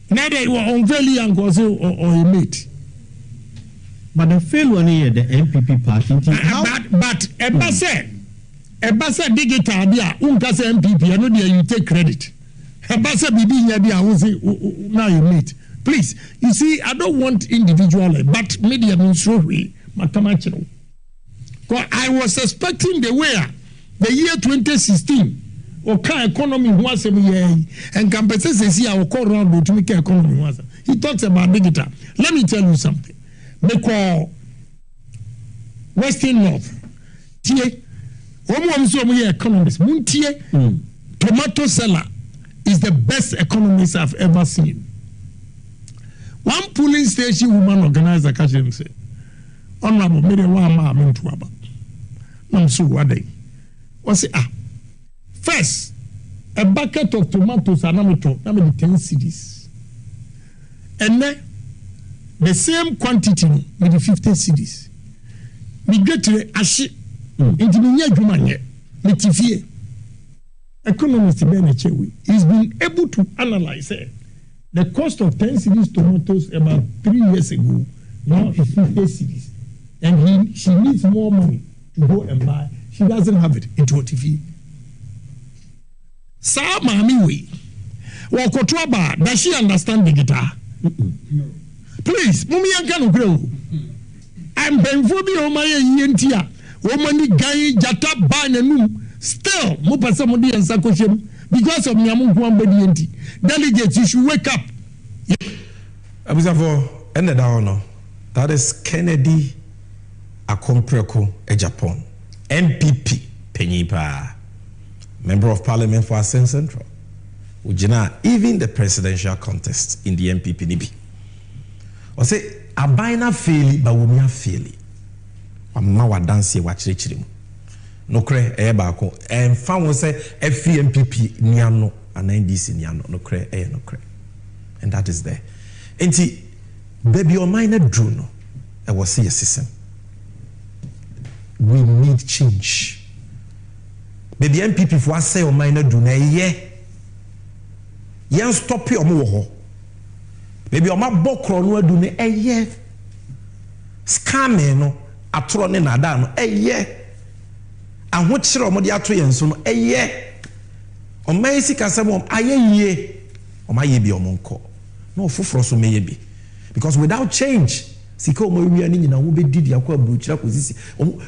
Now they were unfairly or a mate. But the failure near the MPP party. But Ebasa digital dia unkase MPP I know there you take credit. Ebasa bibi nya dia won say now you mate. Please, you see, I don't want individual, but media means we mathematical. I was expecting the way the year 2016 okay economy was a year and compensation see our call round to make economy was. He talks about digital. Let me tell you something. Because Western North. Tie. Omo economists. Muntie. Tomato seller is the best economist I've ever seen. One polling station woman organized a catch and say, Honorable, maybe one ma mean to about. I'm so what day. Was it first a bucket of tomatoes and I'm 10 cedis. And then the same quantity with the 50 cedis. We get to a ship into the Jumanye, Mitifie. Economist Benechewi, he's been able to analyze it. The cost of 10 cedis tomatoes about 3 years ago now is 50 cedis. And she needs more money to go and buy. She doesn't have it into a TV. Sa mami we. Wakotoba, does she understand the guitar? No. Please, mumi yankano grow. I'm benfobi o my yentia. Omani guy jata banenu. Still, mopa somebody and sakoshem because of nyamu kwambedi yenti. Delegates, you should wake up. Abusafo, ended down. That is Kennedy Akompreko Japan. MPP Penyipa, Member of Parliament for Asen Central. Ujina, even the presidential contest in the MPP Nibi. Or say, Abaina faili, Bawumia faili. Amma wa dance ye wachire chirimu. Nokre baako and found say FMPP niano and NDC niano nokre nokre. And that is there. Enti baby your minor drone I was see a system. We need change. Baby MPP for say your minor drone yen stop your mo. Baby your ma bokro no adune scam no atro ne nada no and what shall Modi ato yenso no o mai sika sem ayeye o mai bi omonko no foforo so meye bi because without change sika o mo wi ani nyina wo be didi akwa buchira kozisi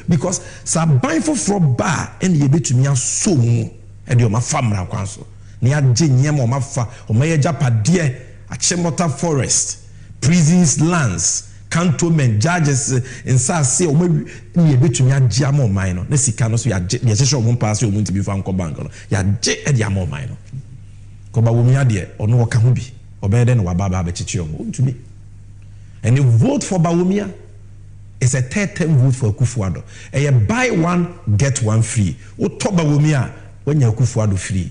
because sa ban foforo ba en ye betumi aso mu e de o ma famra kwanso ne agye nyem o ma fa o mai japade achemota forest prisons lands cantonment judges in Sase or maybe ye betumi agye am man no na sika no so ya ye hye o pass o munti bi fa nko bank no ya gye e de am man no ko ba wo mi ade ono wo ka ho bi obey de no wa baba be chichi o ntumi and you vote for Bawumia is a third term vote for Akufo-Addo e buy one get one free o to Bawumia when you Akufo-Addo free.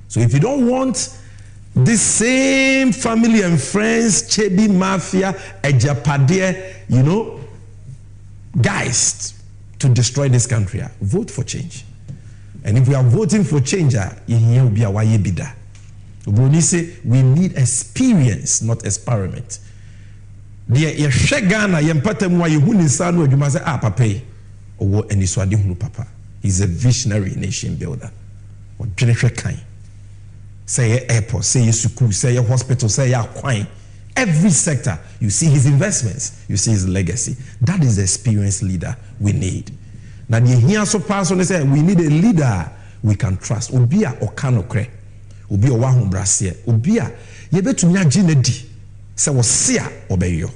So if you don't want this same family and friends, Chebi Mafia, Ejapade, guys, to destroy this country, vote for change. And if we are voting for change, you will be a waye bida. We say we need experience, not experiment. The Ghana, Yempatemwa, Yuhunisanu, you must say, papa, or any Swadi papa. He's a visionary nation builder. Or Jennifer Kain. Say airport, say school, say hospital, say quine. Every sector, you see his investments, you see his legacy. That is the experienced leader we need. Now, here so person say we need a leader we can trust. Obia okanokre, obia wahum brasie, obia yebetumia jinedi. Say wasia obeyo.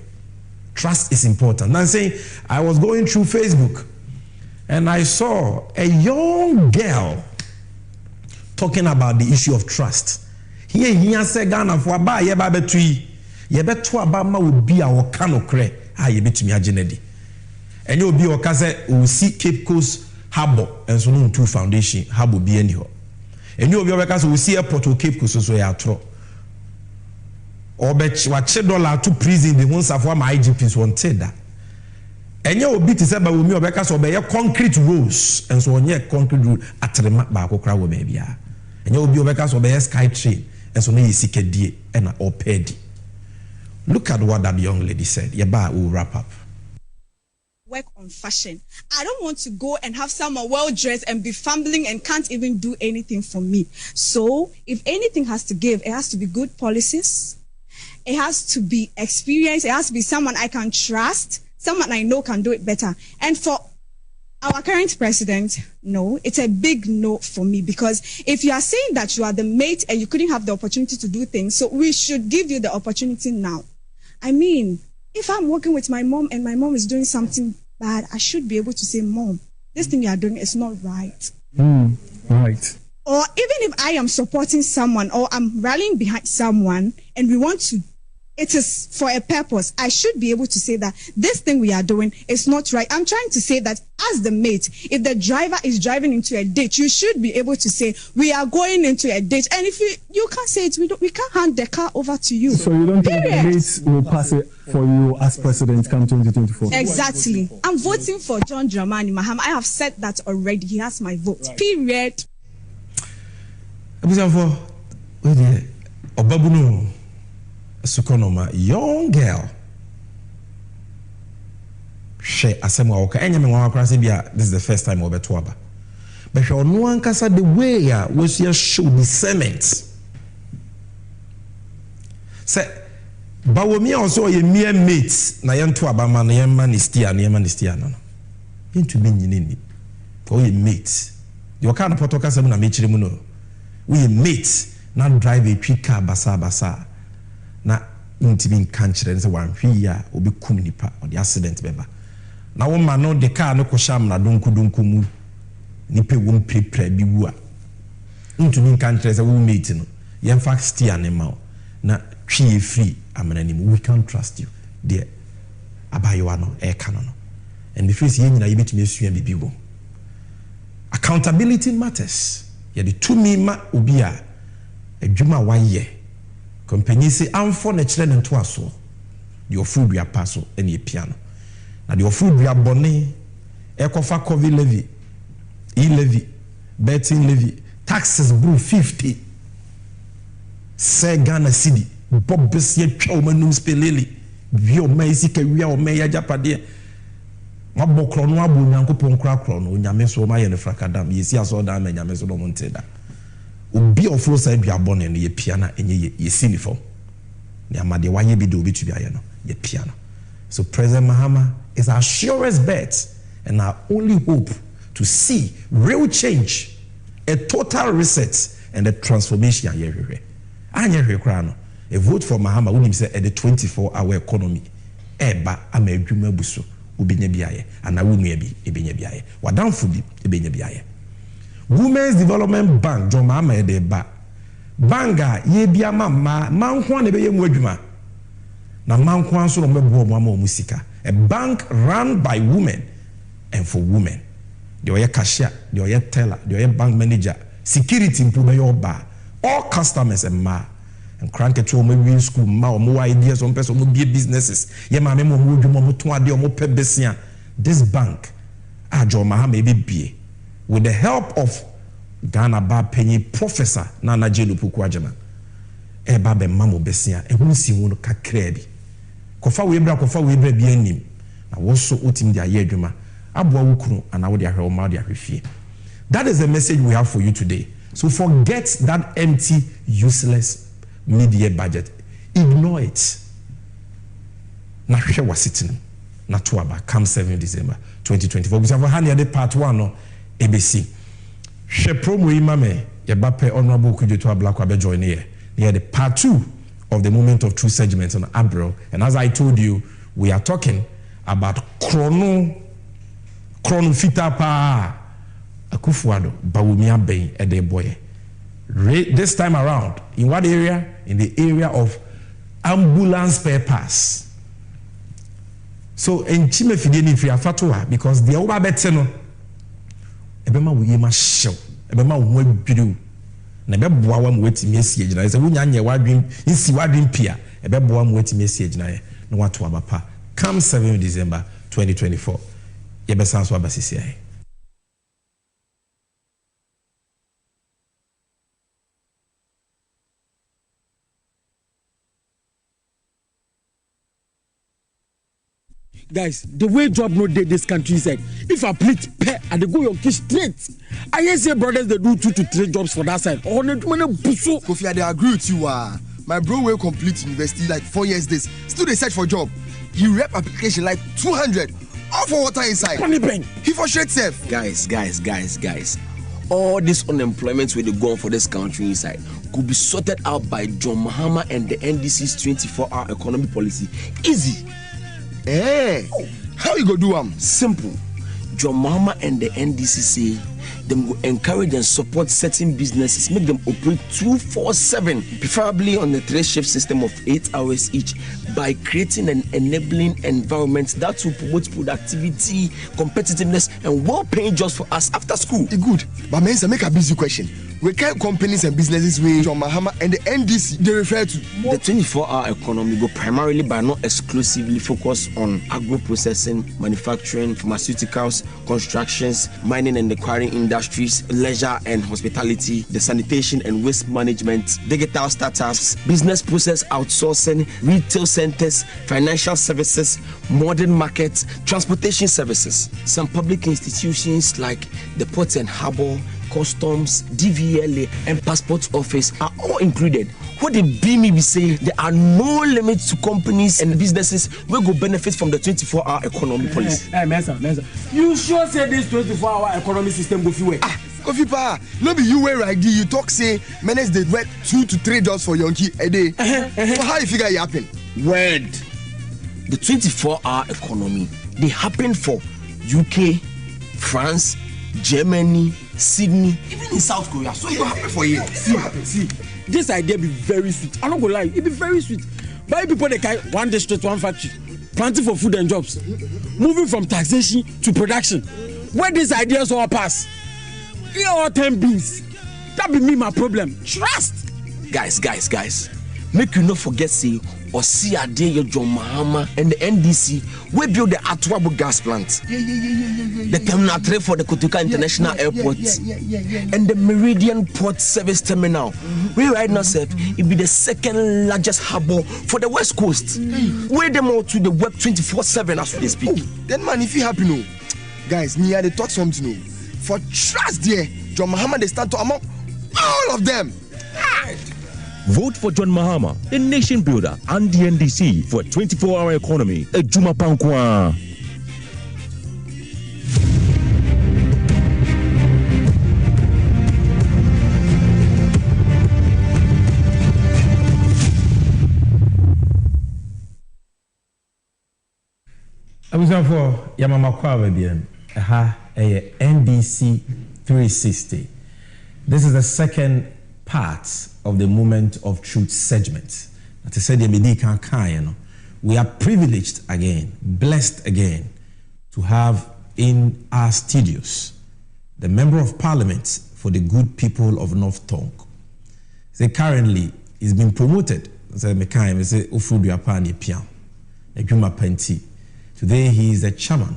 Trust is important. Now, saying I was going through Facebook and I saw a young girl talking about the issue of trust. Here say Ghana for ba ye ba betui ye beto aba ma obi a okanokre ye betumi agenedi. Enye obi o ka say o si Cape Coast Harbor and so no two foundation harbor bi ani ho. Enye obi o ka say o si airport o Cape Coast so ya atro. Obe wache dollar to prison the ones afọ ma IGPs wanted that. Enye obi ti say ba omi o ka say obeye concrete roads and so onye concrete road atrema ba akokra wo ba bia. And you will be overcast of a sky train, and so you seek a dear and a opedi. Look at what that young lady said. Yaba will wrap up. Work on fashion. I don't want to go and have someone well dressed and be fumbling and can't even do anything for me. So, if anything has to give, it has to be good policies. It has to be experience. It has to be someone I can trust, someone I know can do it better. And for our current president, no, it's a big no for me, because if you are saying that you are the mate and you couldn't have the opportunity to do things, so we should give you the opportunity now. I mean, if I'm working with my mom and my mom is doing something but I should be able to say, Mom, this thing you are doing is not right. Right. Or even if I am supporting someone or I'm rallying behind someone and we want to, it is for a purpose, I should be able to say that this thing we are doing is not right. I'm trying to say that as the mate, if the driver is driving into a ditch, you should be able to say, we are going into a ditch. And if you can't say it, we can't hand the car over to you. So you don't think the mates will pass it for you as president come 2024? Exactly. I'm voting for John Dramani Mahama. I have said that already. He has my vote. Right. Period. Sukonoma, young girl. She asemwa oka enya me nwa kwase bia this is the first time obeto aba. But she no ankasa the way ya was your show discernment. Say bawomi also ye mere mates na yento aba ma na yema ni stia no. Yento be nyine ni. Ko ye mates. You kind of potoka sem na mechire mu no. We mates na drive a quick car basa. Na intimi kanchire say wan hwi ya obi kum nipa or the accident beba na wo ma no de car no ko sham na donku mu nipa wo mpepra bi wu a intimi kanchire say wo mate no ye fact steer ne ma na twi e free amana ni we can't trust you there abayo no e ka no and the face ye nyina ye betumi asua bibi wo accountability matters ye de tumi ma obi a adwuma wa ye company say am for na chire nto aso your food we are paso any piano na your food we are bone ekofa covid levy levy betting levy taxes bro 50 say Ghana city bob besie twa manum spelele wi o mai sika wi o mai ajapade mabokro no abo nyankopon krakro no nyame so ma ye ne frakadam yesi aso da ma nyame so do monteda obi ofro say bia bone no ye piana enye ye sinifo ne amade waye bi do obi tu bia ye no ye piano. So President Mahama is our surest bet and our only hope to see real change, a total reset and a transformation. A vote for Mahama when he said at the 24-hour economy eba amedwuma buso obenya biaye ana wunu bi ebenya biaye wadamfo bi ebenya biaye. Women's Development Bank John Mahama e de ba banga ye bia mama manko na be ye mu adwuma na manko anso no mebo mo ama musika. A bank run by women and for women. The oye cashier, the oye teller, the oye bank manager, security improve ba all customers and ma and crank it to me school ma more ideas on person mo be businesses. Ye ma me mo adwuma mo to ade mo pe besia. This bank John Mahama be with the help of Ghana ba penny professor Nana Jelu Pukwajama eba be mamo besia e hu si wonu kakra bi kofa we bra bi anim na wo so otim dia ye adwuma aboa wukuru ana wo dia hwe o ma dia hwefie. That is the message we have for you today. So forget that empty useless media budget, ignore it. Na hwe wasitinu na to aba come 7 December 2024 we have had the part 1 no ABC. She promo imame ye bape honorable Kujoto Ablakwa be join here. Near the part 2 of the moment of true segment on April. And as I told you, we are talking about chrono fita pa akufuado bawumia ben ede boy. This time around, in what area? In the area of ambulance spare parts. So in chime fideni fi afatwa because the oba beteno ebema wo yema hyew ebema wo adwiri na beboa wa mo wetimi esi agina se wonya anye wadwin nsi wadwin pia ebeboa mo wetimi esi agina na wato abapa come 7 December 2024 yebesa so abasisi ai. Guys, the way job no dey this country is like if I plead pay and they go your kids straight. I hear say brothers they do 2 to 3 jobs for that side. Oh, Kofi, I agree with you. My bro will complete university like 4 years this. Still they search for job. He rep application like 200. All for water inside. He for shit safe. Guys. All this unemployment where they go on for this country inside could be sorted out by John Mahama and the NDC's 24-hour economy policy. Easy. How you go do them? Simple. John Mahama and the NDC say them go encourage and support certain businesses, make them operate 24/7, preferably on the 3-shift system of 8 hours each, by creating an enabling environment that will promote productivity, competitiveness, and well-paying jobs for us after school. Good, but man, make a busy question. We can companies and businesses with John Mahama and the NDC they refer to. The 24-hour economy go primarily but not exclusively focus on agro-processing, manufacturing, pharmaceuticals, constructions, mining and acquiring industries, leisure and hospitality, the sanitation and waste management, digital startups, business process outsourcing, retail centers, financial services, modern markets, transportation services. Some public institutions like the Ports and Harbour, Customs, DVLA, and Passport Office are all included. What the BME be saying, there are no limits to companies and businesses who go benefit from the 24-hour economy policy. Hey, Mensa, you sure say this 24-hour economy system go few way? Kofi Pa, no be you way right there. You talk say menace they work 2 to 3 jobs for Yonki a day. So how you figure it happen? Word. The 24-hour economy, they happen for UK, France, Germany, Sydney, even in South Korea. So it will happen for you. See, this idea be very sweet. I'm not gonna lie, it be very sweet. But people they carry one district, one factory, planting for food and jobs, moving from taxation to production. Where these ideas all pass, here all 10 beans. That be me my problem. Trust. Guys. Make you not forget say or see a day your John Mahama and the NDC we build the Atwabo gas plant. The terminal 3 for the Kotoka International Airport. And the Meridian Port Service Terminal. We right now said it be the second largest harbor for the West Coast. We them all to the web 24/7 as we speak. Then man, if you happy no, guys, near they talk something no. For trust there, John Mahama they stand to among all of them. Vote for John Mahama, the nation builder, and the NDC for a 24-hour economy. Ejuma Pankwa. Abusafo Yamama Kwawe bien. NDC 360. This is the second part of the Movement of Truth segment. We are privileged again, blessed again, to have in our studios the Member of Parliament for the good people of North Tonk. Currently, he's been promoted. Today, he is the chairman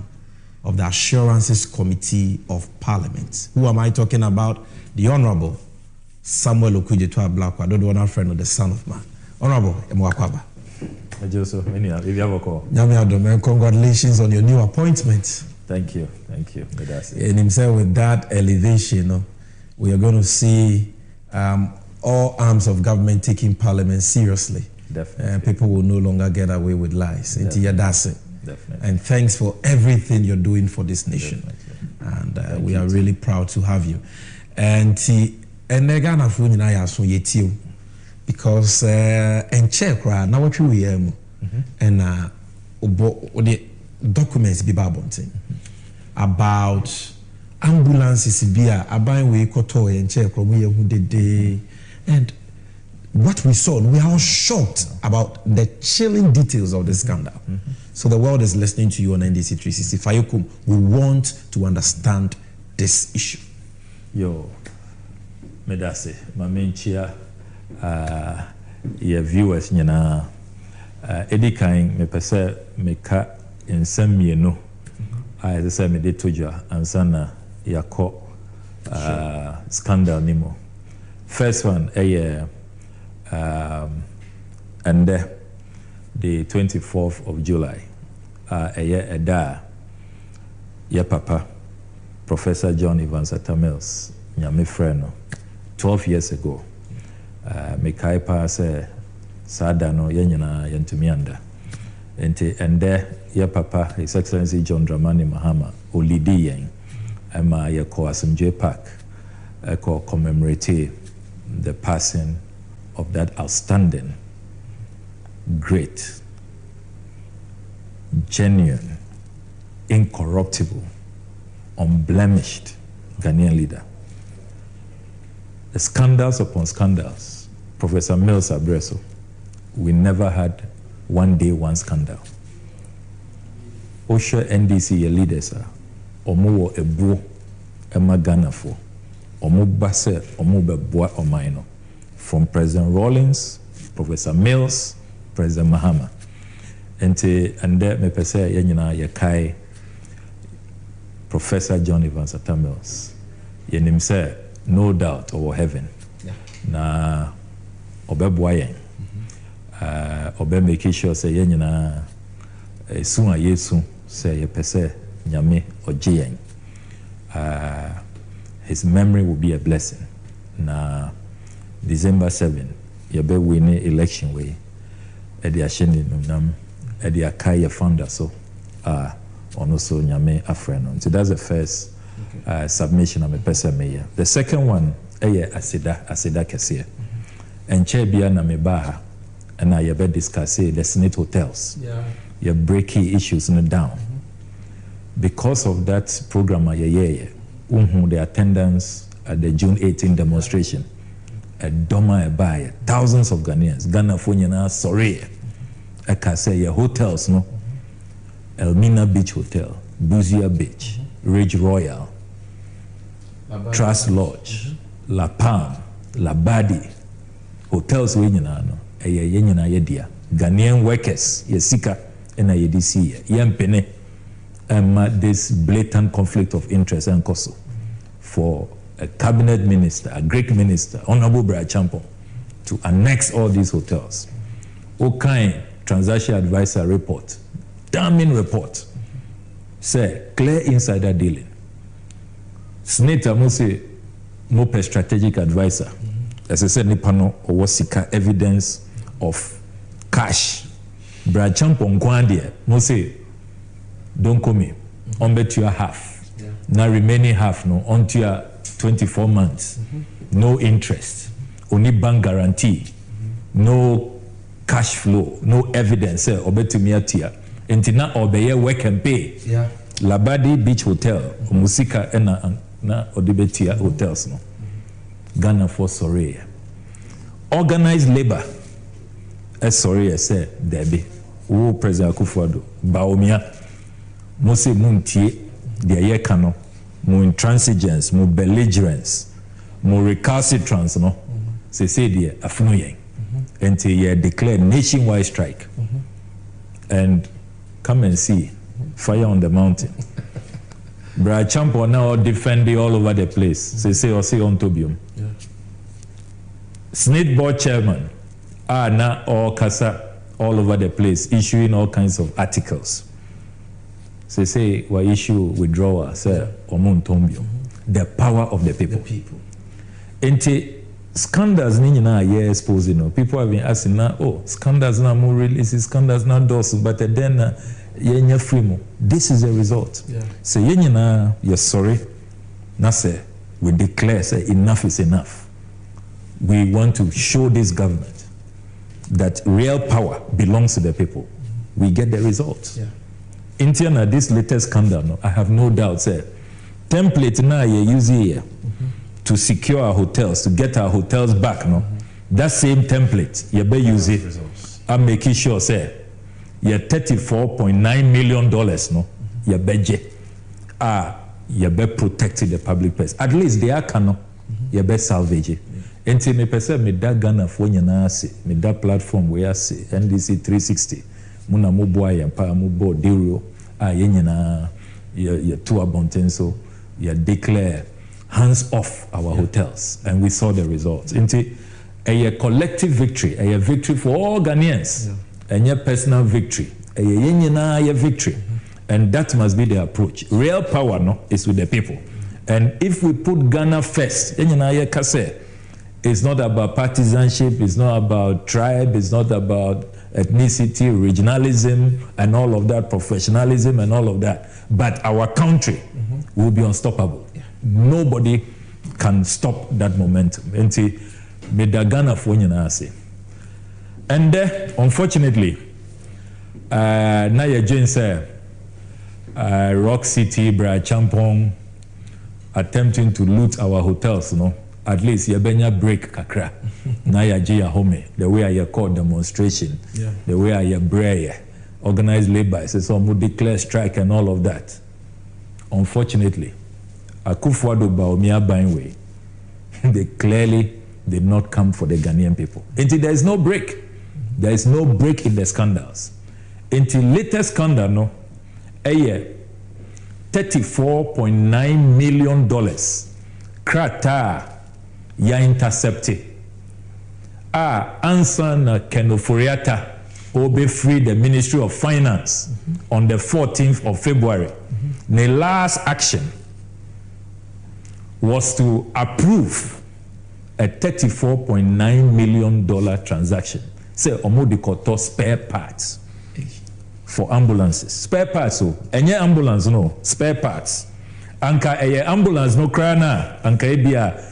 of the Assurances Committee of Parliament. Who am I talking about? The Honorable Samuel Okujetua Blakwa, the friend of the Son of Man. Honorable Emwakwaba. Congratulations on your new appointment. Thank you. And himself with that elevation, we are going to see all arms of government taking Parliament seriously. Definitely. People will no longer get away with lies. Definitely. And thanks for everything you're doing for this nation. Definitely. And we are really proud to have you. And Ghana for because and check right now what we and the documents be about ambulances be about we koto and check and what we saw, we are all shocked about the chilling details of the scandal. So the world is listening to you on NDC 360. Fayokum, we want to understand this issue. Yo, Medase, my main chair, your viewers, Eddie Kain, me pese me ka in some no. I say me de toja and sana yako scandal nimo. First one, and the 24th of July, a year a day, your papa, Professor John Evans Atamils, my friend, 12 years ago, me kaipa say sadano yenyina yentumianda, and there your papa, His Excellency John Dramani Mahama, olidi yen, ema ye ko Asimje Park, ko commemorate the passing of that outstanding, great, genuine, incorruptible, unblemished Ghanaian leader. The scandals upon scandals, Professor Mills Abreso, we never had one day one scandal. Osha NDC ye leaders are omo ebro ema Ghana for omo base omo beboa omaino from President Rawlings, Professor Mills, President Mahama. And there me pese ye nyina ye kai Professor John Evans Mills. Ye nim say no doubt over heaven. Yeah. Na obeboa yen. Obe make sure say ye nyina soon a yesu say ye pese nyame oje yen. His memory will be a blessing. Na December 7 ye be win election way. Edi asheni nunam edi akai ye founder so ono so nyame afreno. So that's the first submission of a person mayor. The second one asida kese. And chebia na mebaha and I be discuss the Senate hotels. Yeah. You break key issues down. Because of that program the attendance at the June 18 demonstration. A doma buy thousands of Ghanaians. Ghana Funyana sorry. I can say your hotels no. Elmina Beach Hotel, Buzia Beach, Ridge Royal, Trust Lodge, La Palm, La Badi, hotels we no. Ghanaian workers, Yesika, and ADC, Yampene, and this blatant conflict of interest and cost for a cabinet minister, a Greek minister, Honorable Brad Champo, to annex all these hotels. Okay, transaction advisor report, damning report, say clear insider dealing. Snita Mose, Mope strategic advisor, as I said, Nipano or Wasika evidence of cash. Brad Champo Ngwandia, Mose, don't call me, on bet you half. Yeah. Now remaining half, no, until your 24 months, no interest, only bank guarantee, no cash flow, no evidence, or bet me at here. Until now, obey work and pay. Yeah. Labadi Beach Hotel, Musika, and na Odibetia hotels, no. Ghana for sorry. Organized labor. Sorry, I said, Debbie. Oh, President Akufo-Addo, Baomia, Mose Muntie, the Ayekano, mo intransigence, mo belligerence, mo recalcitrance, no? Say the Afunoye, until you declare nationwide strike, and come and see fire on the mountain. Brad Champo now defending all over the place. Say on Tobium. Snit board chairman. Now all Kasa all over the place, issuing all kinds of articles. Say we issue withdrawal, say Omontombio. The power of the people. Ente scandals ni exposing. People have been asking now, oh, scandals now more releases, scandals now does, but then this is the result. Yeah. So you're sorry. Now say we declare say enough is enough. We want to show this government that real power belongs to the people. We get the results. Yeah. In this latest scandal, no, I have no doubt, say, template now you use here to secure our hotels, to get our hotels back, no? That same template, you better use it. I'm making sure, say, you're $34.9 million, no? Your budget. You better protect the public purse. At least they are canon. You better salvage it. Until me person me da Ghana for nyana ase me da platform we ase NDC 360 muna mo boa yampa mo bo derio ye nyana ye to abonten so ye declare hands off our hotels and we saw the results. Until a collective victory, a victory for all Ghanaians, and your personal victory, a victory, and that must be the approach. Real power no is with the people, and if we put Ghana first, it's not about partisanship, it's not about tribe, it's not about ethnicity, regionalism, and all of that, professionalism, and all of that. But our country will be unstoppable. Yeah. Nobody can stop that momentum. And unfortunately, Naya Jane said, Rock City, Bra Champong, attempting to loot our hotels, at least yabenya break kakra. Na ya jia home, the way I call demonstration, the way I bray, organized labor, so we declare strike and all of that. Unfortunately, Akufo-Addo Bawumia Banwe, they clearly did not come for the Ghanaian people. Until there is no break. There is no break in the scandals. Until latest scandal, no, a year, $34.9 million. Krata ya intercepted. Answer na Kenoforiata Obe free the Ministry of Finance on the 14th of February. The last action was to approve a $34.9 million transaction. Say Omodikoto spare parts for ambulances. Spare parts, so any ambulance no spare parts. Anka ambulance no krana anka ebia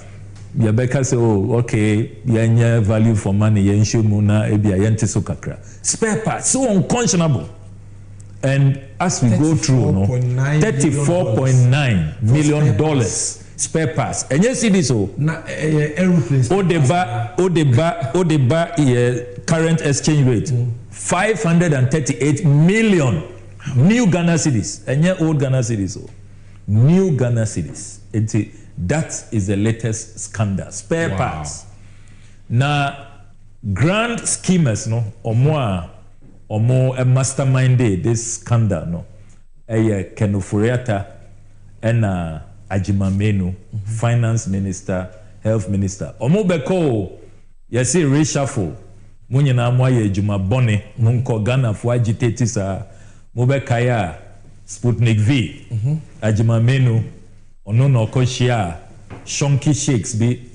Yabeka say, oh, okay, yenya value for money, yenshu muna, ebia yente so kakra. Spare parts, so unconscionable. And as we go through, $34.9 million spare parts. And you see this, Odeba, current exchange rate, 538 million new Ghana cedis. And yeah, old Ghana cedis, new Ghana cedis. That is the latest scandal. Spare parts. Now, grand schemers, no, or more a masterminded this scandal, no. Kenoforiata and Ajimamenu, finance minister, health minister. Omobeko, yasi reshuffle. Munyana mwaye Juma Bone, Munko Ghana for agitators, Mubekaya, Sputnik V, Ajimamenu. Onono Koshia, Shonky Shakes be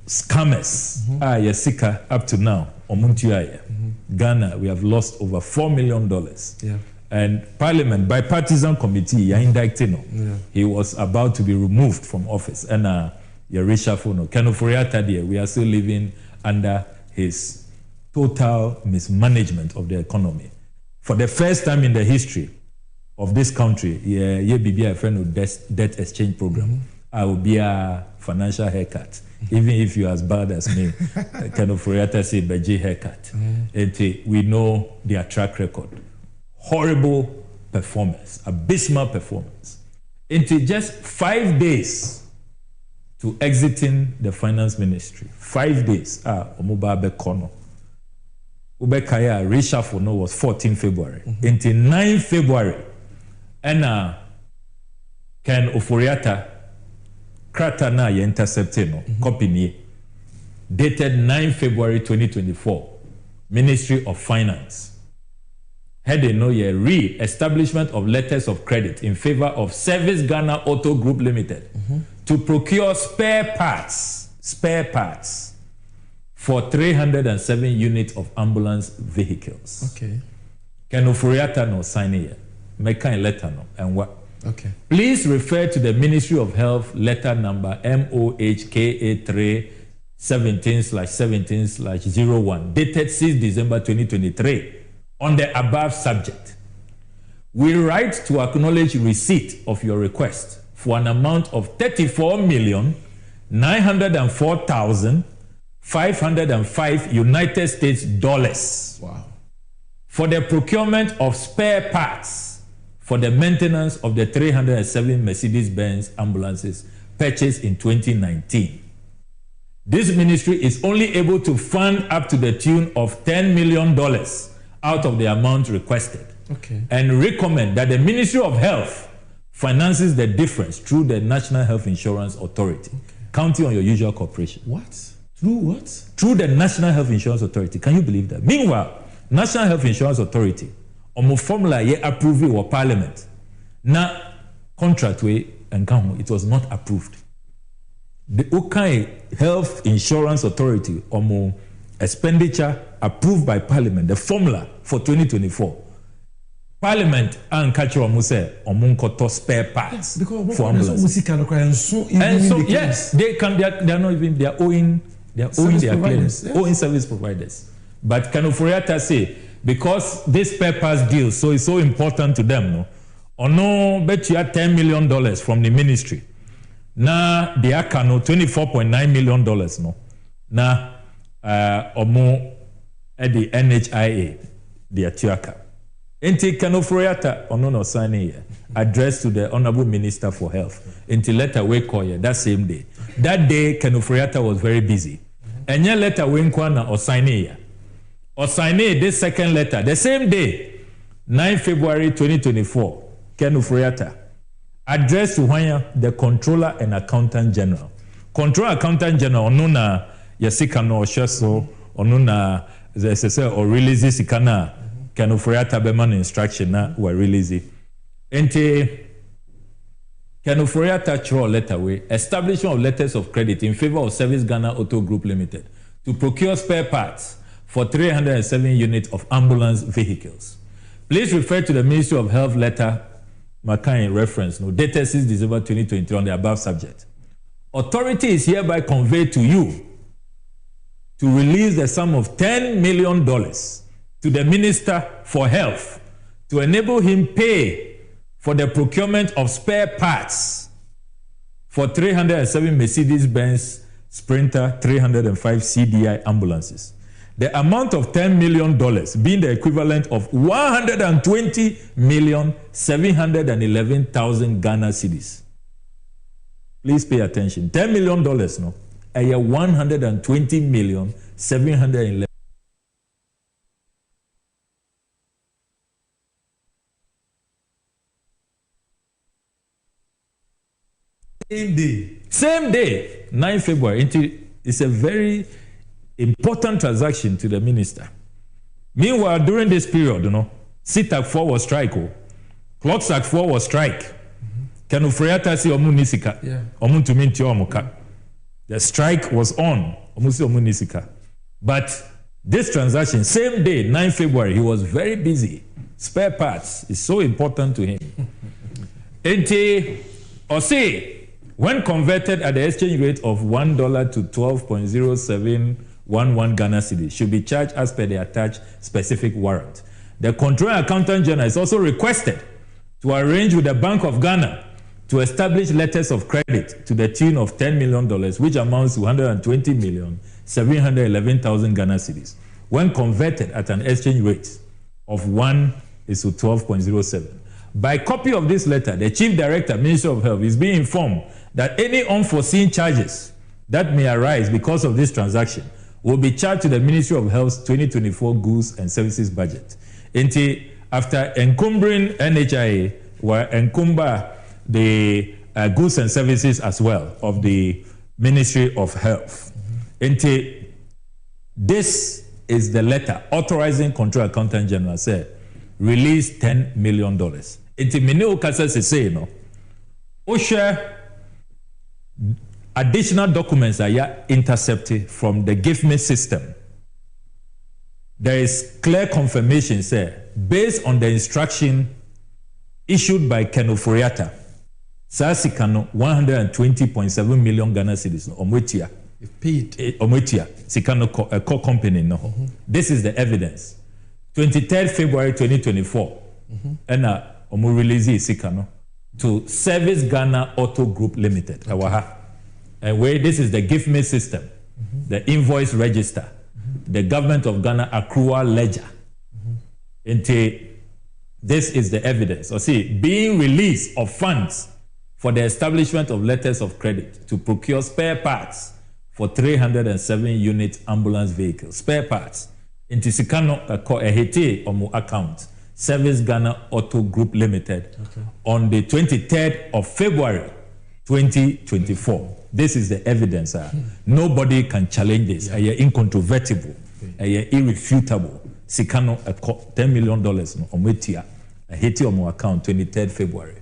scammers. Yasika up to now, Omuntuaya. Ghana, we have lost over $4 million. Yeah. And Parliament, bipartisan committee, he was about to be removed from office. And Yarisha Fono, Kenoforiata, we are still living under his total mismanagement of the economy. For the first time in the history of this country, be a friend of debt exchange program. I will be a financial haircut, even if you're as bad as me. Kind of Furiata say Beji haircut. We know their track record. Horrible performance, abysmal performance. Into just 5 days to exiting the finance ministry. 5 days. Omubabe Kono. Ubekaya reshuffle no was 14 February. Into 9 February. And Ken Oforiata Krata na ye intercepted no copy ni dated 9 February 2024 Ministry of Finance had a no ye re-establishment of letters of credit in favor of Service Ghana Auto Group Limited to procure spare parts for 307 units of ambulance vehicles. Okay. Ken Oforiata no sign it. Make a letter no and what? Okay. Please refer to the Ministry of Health letter number MOHKA317/17/01 dated 6 December 2023 on the above subject. We write to acknowledge receipt of your request for an amount of $34,904,505 United States dollars. Wow. For the procurement of spare parts for the maintenance of the 307 Mercedes-Benz ambulances purchased in 2019. This ministry is only able to fund up to the tune of $10 million out of the amount requested. Okay. And recommend that the Ministry of Health finances the difference through the National Health Insurance Authority, counting on your usual cooperation. What? Through what? Through the National Health Insurance Authority. Can you believe that? Meanwhile, National Health Insurance Authority Omo formula ye approved or Parliament. Na contract way and it was not approved. The Okai Health Insurance Authority Omo expenditure approved by Parliament, the formula for 2024. Parliament and catch omo say omo nkoto spare parts for ambulance. And so yes, they are not even they are owing their clearance, owing service providers. But Kenoforiata say because this spare parts deal so it's so important to them, no. Or no, bet you had $10 million from the ministry. Now the account $24.9 million, no. Now omo at the NHIA, the Atiaka. Enti Kanofroyata ono no signing here. Addressed to the Honorable Minister for Health. Enti letter we call you that same day. That day Kanofroyata was very busy. And your letter we nkwana or sign here. Or sign this second letter the same day, 9 February 2024. Kanofroyata addressed to the Controller and Accountant General. Controller Accountant General ono na yasika no osheso ono na or release sikana Kanofroyata beman instruction na were release. Ente Kanofroyata chro letter way establishment of letters of credit in favor of Service Ghana Auto Group Limited to procure spare parts for 307 units of ambulance vehicles. Please refer to the Ministry of Health letter Makai reference no dated 6 December 2023 on the above subject. Authority is hereby conveyed to you to release the sum of $10 million to the Minister for Health to enable him pay for the procurement of spare parts for 307 Mercedes-Benz Sprinter 305 CDI ambulances. The amount of $10 million being the equivalent of 120,711,000 Ghana cedis. Please pay attention. $10 million, no? 120,711,000. Same day, 9 February. It's a very important transaction to the minister. Meanwhile, during this period, SITAC 4 was strike. ClockSAC 4 was strike. Kanofroyata si omu nisika. Omu tuminti omuka. The strike was on. Omu si omu nisika. But this transaction, same day, 9 February, he was very busy. Spare parts is so important to him. Ente, or say, when converted at the exchange rate of $1 to 12.0711 Ghana cedis, should be charged as per the attached specific warrant. The Controller Accountant General is also requested to arrange with the Bank of Ghana to establish letters of credit to the tune of $10 million, which amounts to 120,711,000 Ghana cedis, when converted at an exchange rate of 1 is to 12.07. By copy of this letter, the Chief Director, Ministry of Health, is being informed that any unforeseen charges that may arise because of this transaction will be charged to the Ministry of Health's 2024 Goods and Services budget. After encumbering NHIA, will encumber the goods and services as well of the Ministry of Health. This is the letter authorizing Controller Accountant General said, release $10 million. Many occasions say no. Osha additional documents are intercepted from the GIFME system. There is clear confirmation, sir, based on the instruction issued by Kanofroyata. Sasikano 120.7 million Ghana cedis. Omwetia. Paid. Omwetia. Sikano a core company. No. This is the evidence. 23rd February 2024. And omu release Sikano to Service Ghana Auto Group Limited. And where this is the GIFME system, the invoice register, the Government of Ghana accrual ledger. This is the evidence. Or see, being release of funds for the establishment of letters of credit to procure spare parts for 307 unit ambulance vehicles. Spare parts. Into Sikano Ehete Omu account, Service Ghana Auto Group Limited, on the 23rd of February 2024. This is the evidence. Nobody can challenge this. Incontrovertible. Irrefutable. Sikano $10 million on Metia. Ehete Omu account 23rd February.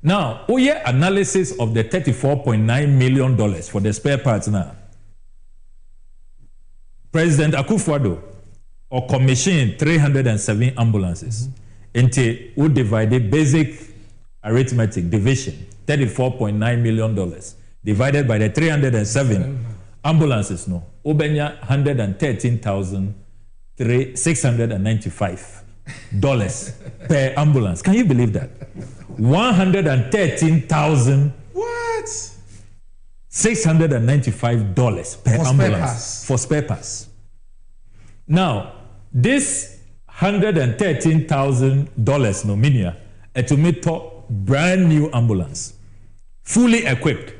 Now, analysis of the $34.9 million for the spare parts now. President Akufo-Addo or commissioned 307 ambulances. Into who divided basic arithmetic division, $34.9 million divided by the 307 ambulances. No, Ubenya 113,000 $695 per ambulance. Can you believe that? 113,000. What? $695 per ambulance for spare parts. Now, this $113,000 nominia to meet brand new ambulance, fully equipped.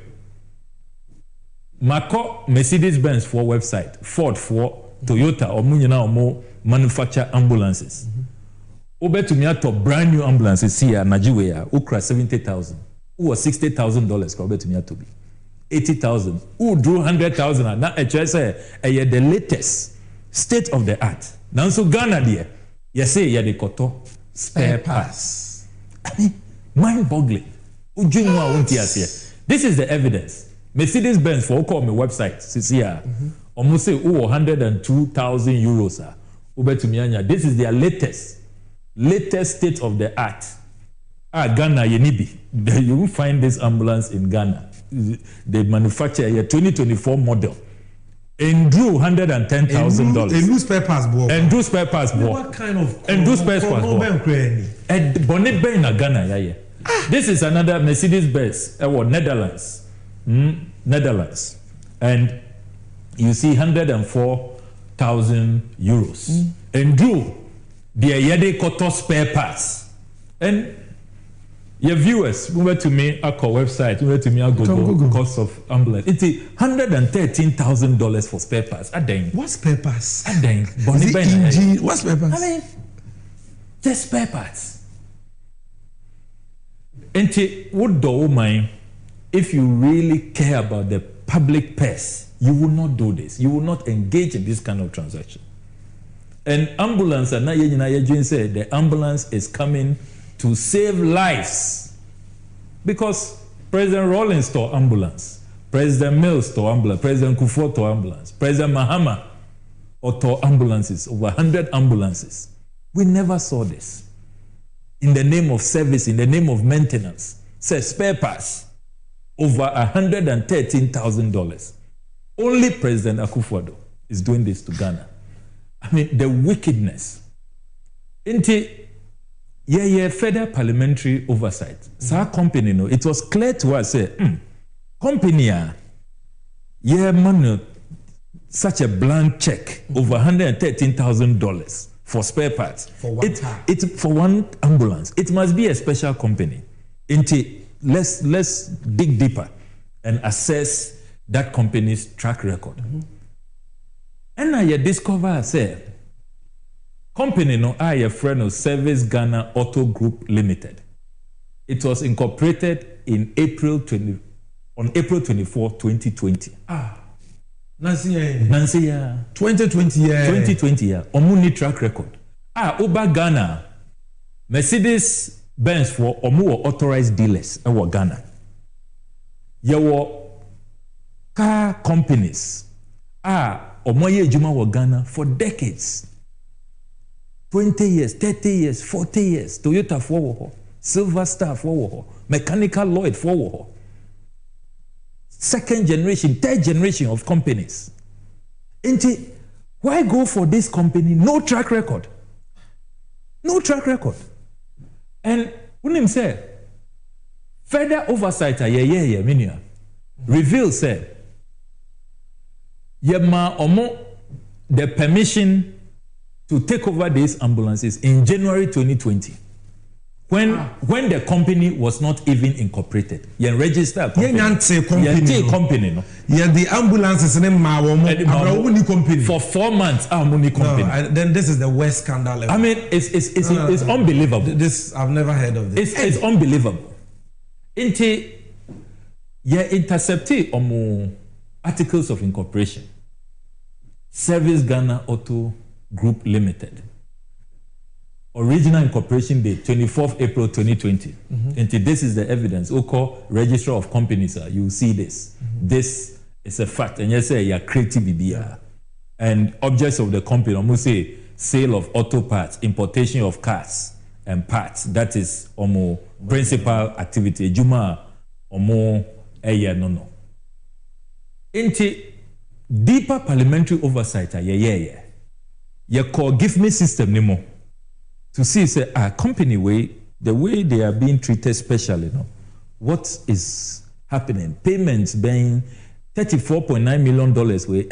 Mako Mercedes-Benz for website, Ford for Toyota or Munyana manufacture ambulances. Obe to me to brand new ambulances here Nigeria, Ukra 70,000. Who was $60,000 Obe to me to be 80,000. Who drew 100,000 and now say the latest state of the art. Now so Ghana there, you say the koto spare parts. I mean, mind-boggling. This is the evidence. Mercedes-Benz for call me website here. Almost say 102,000 euros. This is their latest state of the art. Ghana, Yenibi. You will find this ambulance in Ghana. They manufacture a 2024 model. And drew $110,000. And do spare parts, boy. And do spare parts, boy. What kind of? And do spare parts, boy. And Bonnet Bay in Ghana, yeah. This is another Mercedes-Benz, Netherlands. Netherlands. And you see 104,000 euros. And drew the Yede Koto spare parts. And your viewers, move to me, our website, move to me, our Google cost of ambulance. It's $113,000 for spare parts. What spare parts? What spare parts? I mean, just spare parts. And what do mind if you really care about the public purse? You will not do this. You will not engage in this kind of transaction. And ambulance, and say the ambulance is coming to save lives. Because President Rawlings to ambulance, President Mills to ambulance, President Kufuor to ambulance, President Mahama to ambulances, over 100 ambulances. We never saw this. In the name of service, in the name of maintenance, say spare parts, over $113,000. Only President Akufo-Addo is doing this to Ghana. I mean, the wickedness. Federal parliamentary oversight. Sa company, no, it was clear to us, company, man, such a blank check over $113,000 for spare parts. For one time. It's for one ambulance. It must be a special company. Let's dig deeper and assess that company's track record. And I discover, say, company no a friend of Service Ghana Auto Group Limited. It was incorporated in April 24, 2020. Nancy, 2020 year. 2020 year. Omuni track record. Oba Ghana, Mercedes-Benz for Omu authorized dealers in Ghana. Yawo car companies. Omoye Juma wa Ghana for decades. 20 years, 30 years, 40 years. Toyota for Silver Star for Mechanical Lloyd for second generation, third generation of companies. Why go for this company? No track record. No track record. And when him say, further oversight, reveal said, Yema Omo the permission to take over these ambulances in January 2020. When the company was not even incorporated. You register a company. Company. No? Yeah, the ambulances name company. For 4 months, company. No, then this is the worst scandal ever. I mean, it's unbelievable. I've never heard of this. It's unbelievable. Intercepted articles of incorporation. Service Ghana Auto Group Limited. Original incorporation date 24th April 2020. And this is the evidence. Oko Registrar of Companies, you see this. This is a fact. And yes, you're creative BBR. And objects of the company, almost say sale of auto parts, importation of cars and parts. That is almost principal activity. Juma almost no. Into deeper parliamentary oversight, you call give me system no more to see say a company way the way they are being treated specially, what is happening? Payments being $34.9 million way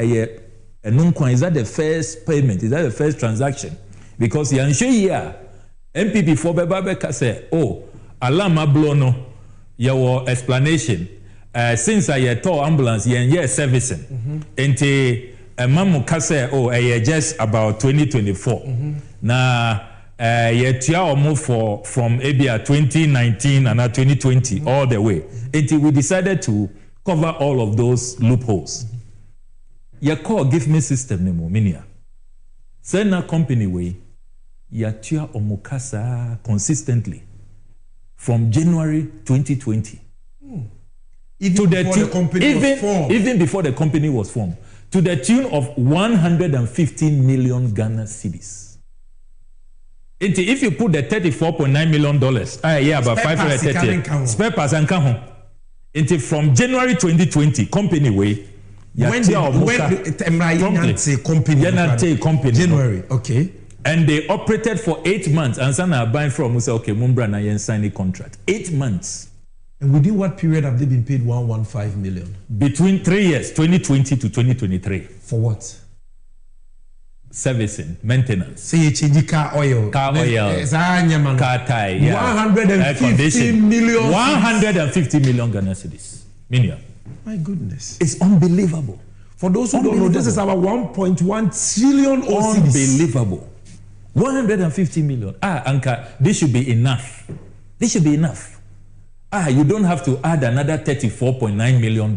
is that the first payment? Is that the first transaction? Because you show here MPP for Bebabeka say, oh, alama blono your explanation. Since I told ambulance, you're servicing. Until Mamu Kase, oh, just about 2024. Now, you move from ABR 2019 and 2020 all the way until we decided to cover all of those loopholes. Your call give me system nemo minia. Send a company way. Yatia omukasa consistently from January 2020 even before the company was formed. Even before the company was formed, to the tune of 115 million Ghana cedis. If you put the $34.9 million, about 530 spare parts and come home. From January 2020, company way. When company January, okay. And they operated for 8 months. And Sana buying from us, okay, Mumbra na yen sign a contract. 8 months. And within what period have they been paid 115 million? Between 3 years, 2020 to 2023. For what? Servicing, maintenance. Say change car oil. Car oil. Car tire. Yeah. 150 million. 150 million Ghana cedis. Million. My goodness. It's unbelievable. For those who don't know, this is our 1.1 trillion OCDs. Unbelievable. 150 million. Anka, this should be enough. This should be enough. You don't have to add another $34.9 million.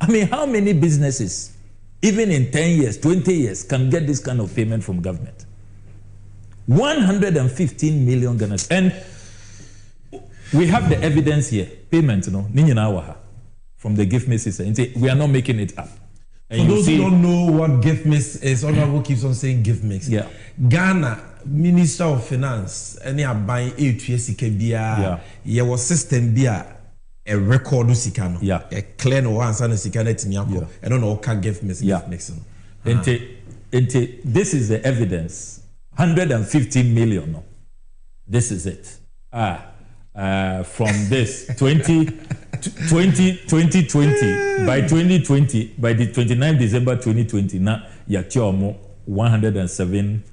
I mean, how many businesses, even in 10 years, 20 years, can get this kind of payment from government? 115 million Ghana. And we have the evidence here. Payment, from the gift me system. We are not making it up. And for those who don't know what gift mix is, Honorable keeps on saying gift mix. Yeah. Ghana Minister of Finance, any are buying A2SK yeah, was system a record sikano. Yeah. A clear no answer and sikano timiako. I don't know can gift mix. Yeah. This is the evidence. 150 million. No. This is it. From this 2020 by 2020 by the 29th December 2020 now you're 107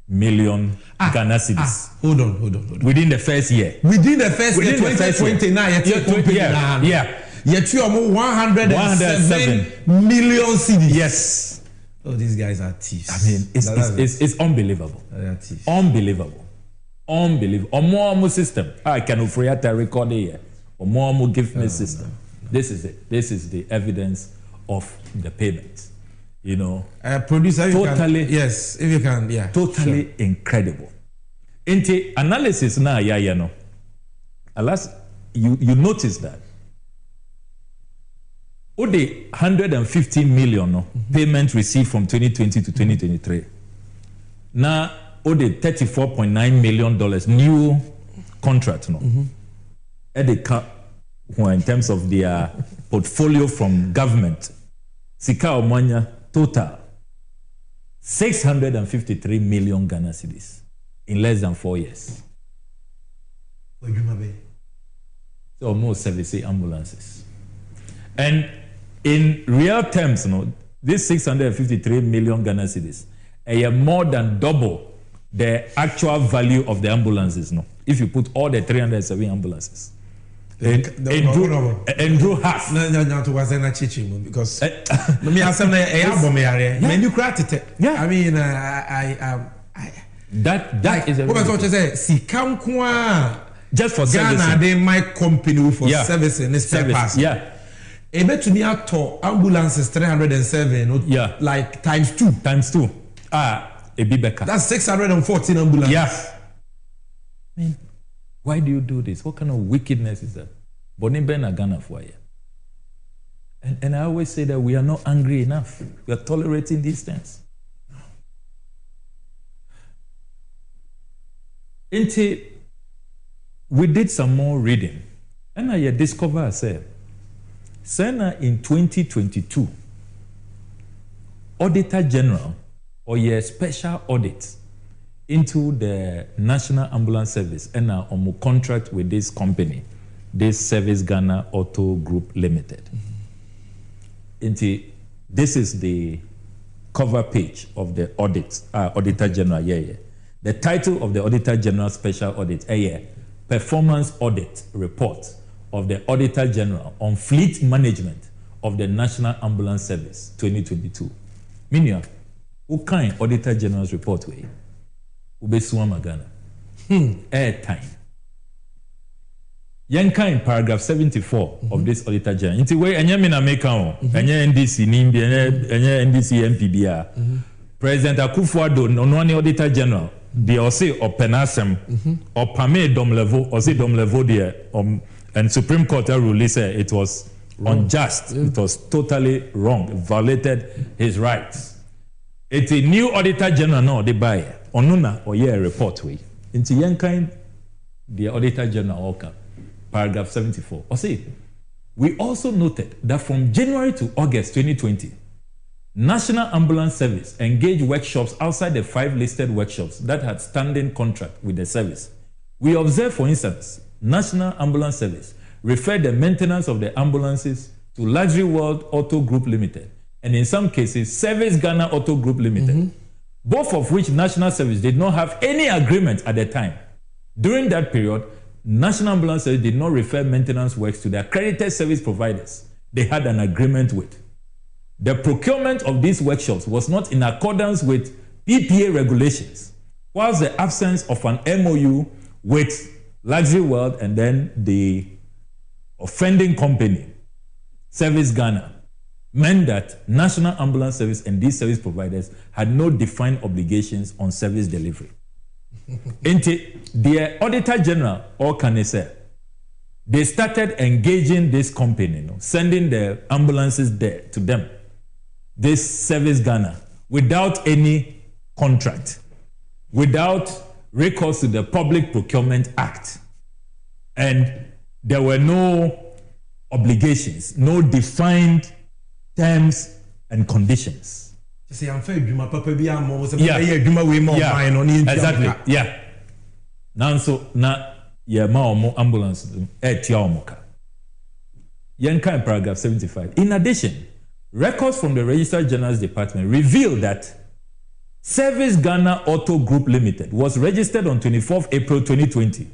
million Ghana cedis. Hold on. Within the first year. Within the first year 2020 now you're 107 million cedis. Yes. Oh, these guys are thieves. I mean, it's unbelievable. They are thieves. Unbelievable. Omo system. I can offer a record here. Omo give me system. This is it. This is the evidence of the payment. Producer, totally. Yes, if you can, yeah. Totally sure. Incredible. Into analysis now, alas, you notice that. All the 150 million payment received from 2020 to 2023. Now, all the $34.9 million new contract, at the cap, in terms of their portfolio from government, Sika Omanya total 653 million Ghana cedis in less than 4 years. So almost 70 ambulances. And in real terms, this 653 million Ghana cedis are more than double the actual value of the ambulances. If you put all the 307 ambulances. Andrew half. No, to was a chichi because me ask them you cracked it. Yeah. I mean, that is a what I say. See, come just for Ghana, servicing. they my company for servicing this service. Yeah. Ebe to me at ambulances 307. Yeah. Like times 2. A bibeka. That's 614 ambulances. Yeah. I mean, why do you do this? What kind of wickedness is that? Bonibena Ghana for you. And I always say that we are not angry enough. We are tolerating these things. We did some more reading. And I discovered ourselves. Sena in 2022, Auditor General or a special audit into the National Ambulance Service and now on contract with this company, this Service Ghana Auto Group Limited. This is the cover page of the audit, Auditor General. The title of the Auditor General Special Audit, Performance Audit Report of the Auditor General on Fleet Management of the National Ambulance Service 2022. Meaning, what kind of Auditor General's report way? Ubesuwa Magana. Airtime. Yanka in paragraph 74 of this Auditor General. Inti way anya mina meka on. Anya NDC nimbi, anya NDC MPBA. President Akufo-Addo onwani Auditor General. They all say or penasem or pame dom level or say dom level there and Supreme Court released it was wrong. Unjust. It was totally wrong. It violated his rights. It's a new Auditor General now they buy onuna or a report way. Into young kind the Auditor General Oka paragraph 74. Or say we also noted that from January to August 2020 National Ambulance Service engaged workshops outside the 5 listed workshops that had standing contract with the service. We observed, for instance, National Ambulance Service referred the maintenance of the ambulances to Luxury World Auto Group Limited, and in some cases, Service Ghana Auto Group Limited, both of which National Service did not have any agreement at the time. During that period, National Ambulance Service did not refer maintenance works to the accredited service providers they had an agreement with. The procurement of these workshops was not in accordance with PPA regulations, whilst the absence of an MOU with Luxury World and then the offending company, Service Ghana, meant that National Ambulance Service and these service providers had no defined obligations on service delivery. The Auditor General, or can I say, they started engaging this company, sending the ambulances there to them, this Service Ghana, without any contract, without recourse to the Public Procurement Act. And there were no obligations, no defined terms and conditions. Exactly. Yeah. Now, so now, ambulance, Yanka in paragraph 75. In addition, records from the Registrar General's Department reveal that Service Ghana Auto Group Limited was registered on 24th April 2020.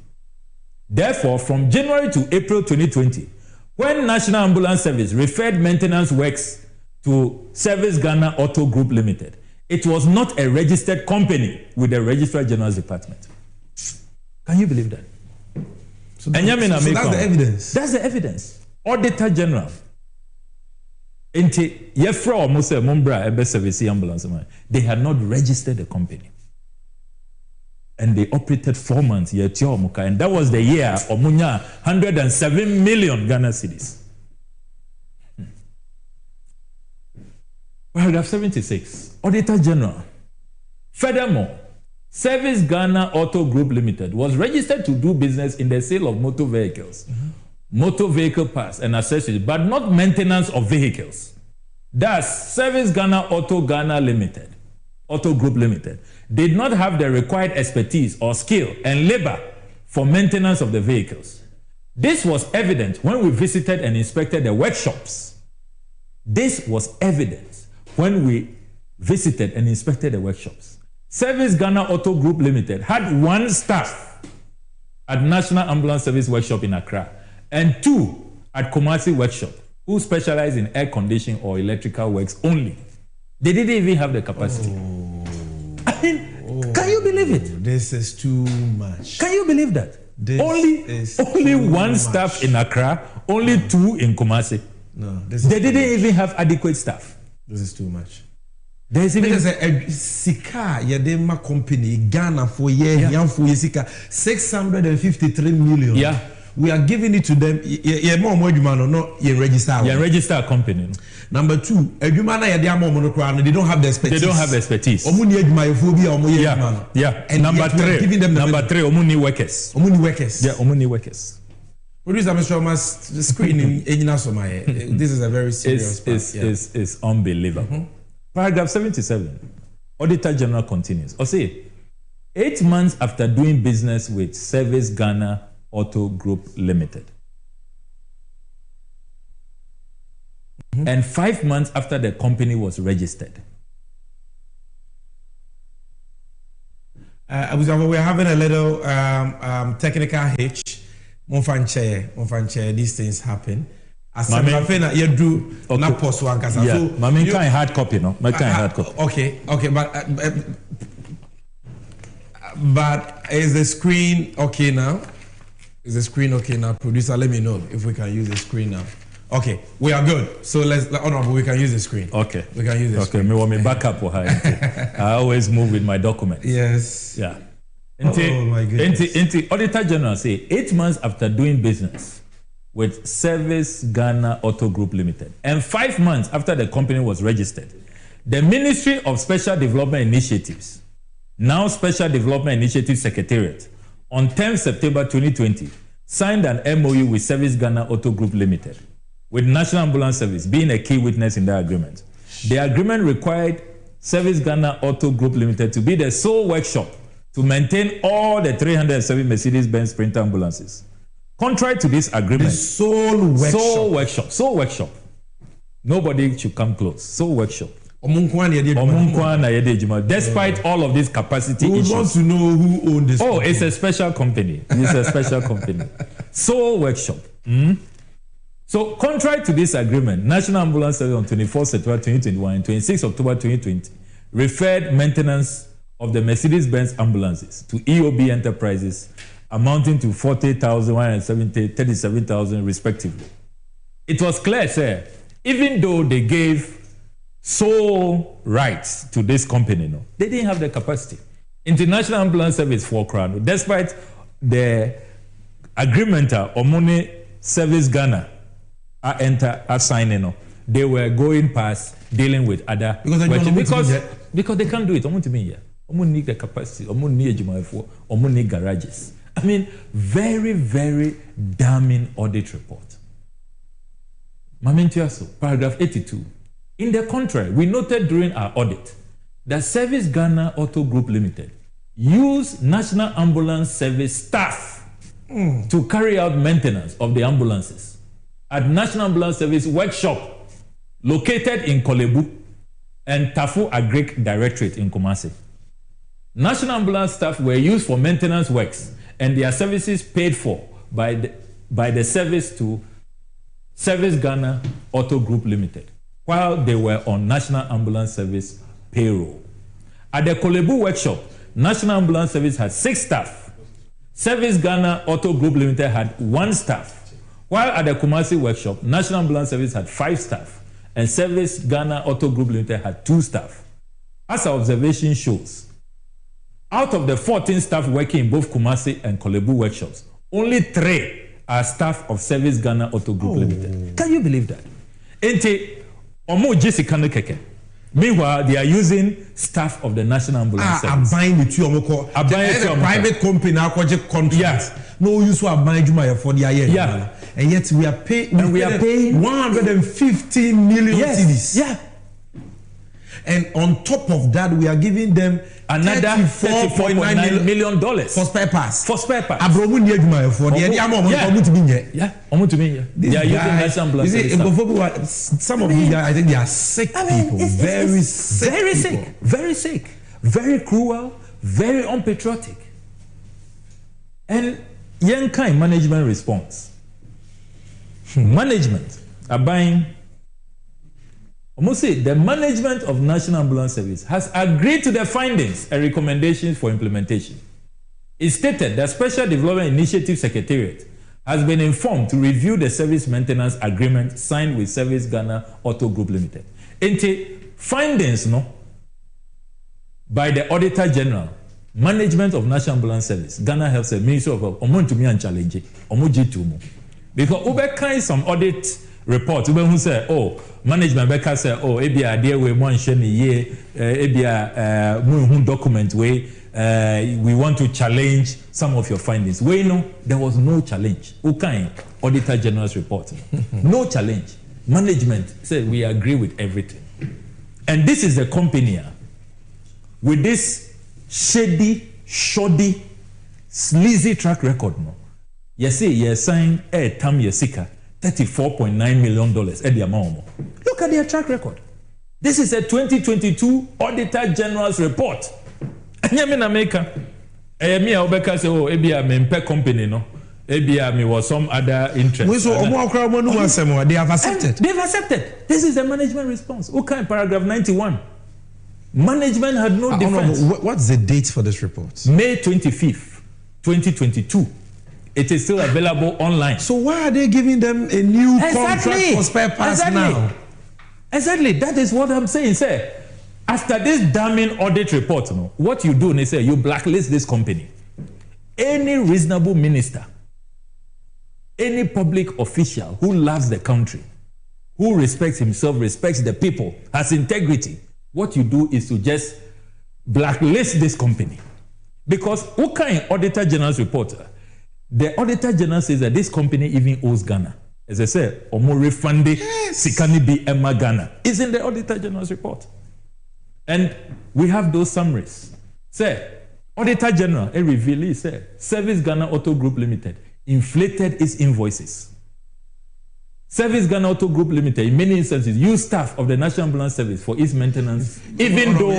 Therefore, from January to April 2020, when National Ambulance Service referred maintenance works to Service Ghana Auto Group Limited, it was not a registered company with the Registrar General's Department. Can you believe that? So that's the evidence. That's the evidence. Auditor General. They had not registered the company. And they operated 4 months, and that was the year Omunya 107 million Ghana cedis. Paragraph 76, Auditor General. Furthermore, Service Ghana Auto Group Limited was registered to do business in the sale of motor vehicles, motor vehicle parts and accessories, but not maintenance of vehicles. Thus, Service Ghana Auto Group Limited did not have the required expertise or skill and labor for maintenance of the vehicles. This was evident when we visited and inspected the workshops. Service Ghana Auto Group Limited had 1 staff at National Ambulance Service Workshop in Accra and 2 at Kumasi Workshop who specialize in air conditioning or electrical works only. They didn't even have the capacity. Can you believe it? This is too much. Can you believe that? Only 1 staff in Accra, only 2 in Kumasi. No, they didn't even have adequate staff. This is too much. There's even a Sika Yadema company, Ghana for year, Sika, 653 million. Yeah. We are giving it to them. Register company. Number 2, they don't have the expertise. They don't have expertise. Yeah. And number 3, giving them omuni workers. Yeah, omuni workers. Producer Mr. Thomas screening. This is a very serious It's unbelievable. Paragraph 77. Auditor General continues. Or say, 8 months after doing business with Service Ghana Auto Group Limited, and 5 months after the company was registered. We're having a little technical hitch. Monfanche, these things happen. As I you do not post one because Mami can't hard copy, no? My can't hard copy. Okay, but is the screen okay now? Is the screen okay now? Producer, let me know if we can use the screen now. Okay, we are good. So Honorable, we can use the screen. Okay. We can use the screen. Okay, me want me back up for her. I always move with my documents. Yes. Yeah. Oh my goodness. Auditor General say 8 months after doing business with Service Ghana Auto Group Limited and 5 months after the company was registered, the Ministry of Special Development Initiatives, now Special Development Initiative Secretariat, on 10 September 2020, signed an MOU with Service Ghana Auto Group Limited, with National Ambulance Service being a key witness in that agreement. The agreement required Service Ghana Auto Group Limited to be the sole workshop to maintain all the 307 Mercedes-Benz Sprinter ambulances. Contrary to this agreement, the sole workshop. Nobody should come close. Sole workshop. Despite all of these capacity issues. We want to know who owns this. Oh, company. It's a special company. It's a special company. Sole workshop. So, contrary to this agreement, National Ambulance Service on 24 September 2021 and 26 October 2020 referred maintenance of the Mercedes-Benz ambulances to EOB Enterprises, amounting to 40,170, 37,000 respectively. It was clear, sir, even though they gave sole rights to this company, no, they didn't have the capacity. International Ambulance Service for Crown, despite the agreement or money Service Ghana signing, they were going past dealing with other because they can't do it. Need the capacity, need garages. I mean, very, very damning audit report. Paragraph 82. In the contrary, we noted during our audit that Service Ghana Auto Group Limited used National Ambulance Service staff to carry out maintenance of the ambulances at National Ambulance Service workshop located in Kolebu and Tafu Agric Directorate in Kumasi. National ambulance staff were used for maintenance works and their services paid for by the service to Service Ghana Auto Group Limited while they were on National Ambulance Service payroll. At the Kolebu workshop, National Ambulance Service had 6 staff. Service Ghana Auto Group Limited had 1 staff. While at the Kumasi workshop, National Ambulance Service had 5 staff and Service Ghana Auto Group Limited had 2 staff. As our observation shows, out of the 14 staff working in both Kumasi and Kolebu workshops, only 3 are staff of Service Ghana Auto Group Limited. Can you believe that? Meanwhile, they are using staff of the National Ambulance Service. I'm buying the two. Private company now project contract. Yeah. No use to buying Juma for the year. Yeah. And yet we are paying 150 million cedis. Yeah. And on top of that, we are giving them another $34.9 million for spare parts. For spare parts. They are using National Ambulance Service. Some of you, I think they are sick people. Very sick. Very cruel. Very unpatriotic. And young kind management response. Management are buying. The management of National Ambulance Service has agreed to the findings and recommendations for implementation. It stated that Special Development Initiative Secretariat has been informed to review the service maintenance agreement signed with Service Ghana Auto Group Limited. Findings by the Auditor General, Management of National Ambulance Service, Ghana Health Service, Ministry of Health, challenge, because Uber some audit report who say, management Becca say, ebia there we want ebia document way we want to challenge some of your findings. There was no challenge. Auditor General's report. No challenge. Management said we agree with everything. And this is the company with this shady, shoddy, sleazy track record, no. You see, you sign a tam yesika $34.9 million at the amount. Look at their track record. This is a 2022 Auditor General's report. And you mean America? Me Obeka say, oh, maybe I'm in company, no. Maybe I was some other interest. They have accepted. They've accepted. This is the management response. Okay, paragraph 91. Management had no defense. What's the date for this report? May 25th, 2022. It is still available online. So why are they giving them a new contract for spare parts now? Exactly. That is what I'm saying, sir. After this damning audit report, what you do, they say, you blacklist this company. Any reasonable minister, any public official who loves the country, who respects himself, respects the people, has integrity, what you do is to just blacklist this company. Because what kind of Auditor General's report? The Auditor General says that this company even owes Ghana. As I said, Omo refunded Sikani B. Emma Ghana. It's in the Auditor General's report. And we have those summaries. Say, Auditor General, a reveal, he said, Service Ghana Auto Group Limited inflated its invoices. Service Ghana Auto Group Limited, in many instances, used staff of the National Ambulance Service for its maintenance, even though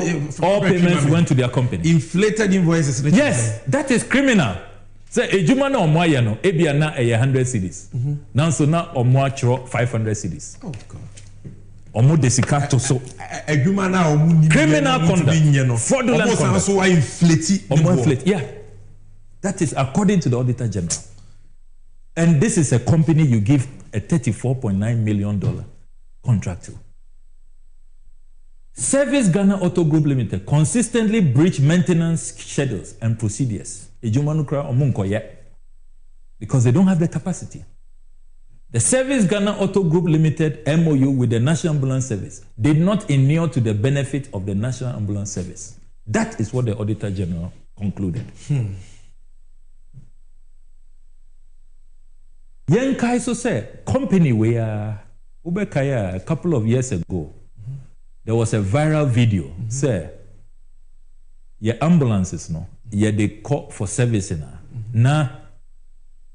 all payments went to their company. Inflated invoices. Yes, that is criminal. Say, a Jumana or Moyano, Ebiana, 100 cities. Now, so now, or more 500 cities. Oh, God. Omo desikato so criminal conduct, fraudulent conduct. Yeah, that is according to the Auditor General. And this is a company you give a $34.9 million contract to. Service Ghana Auto Group Limited consistently breach maintenance schedules and procedures. Because they don't have the capacity. The Service Ghana Auto Group Limited MOU with the National Ambulance Service did not inure to the benefit of the National Ambulance Service. That is what the Auditor General concluded. Yen Kaiso said, company where Ubekaya a couple of years ago, there was a viral video, say, your ambulances, no, yeah, they call for servicing. Now,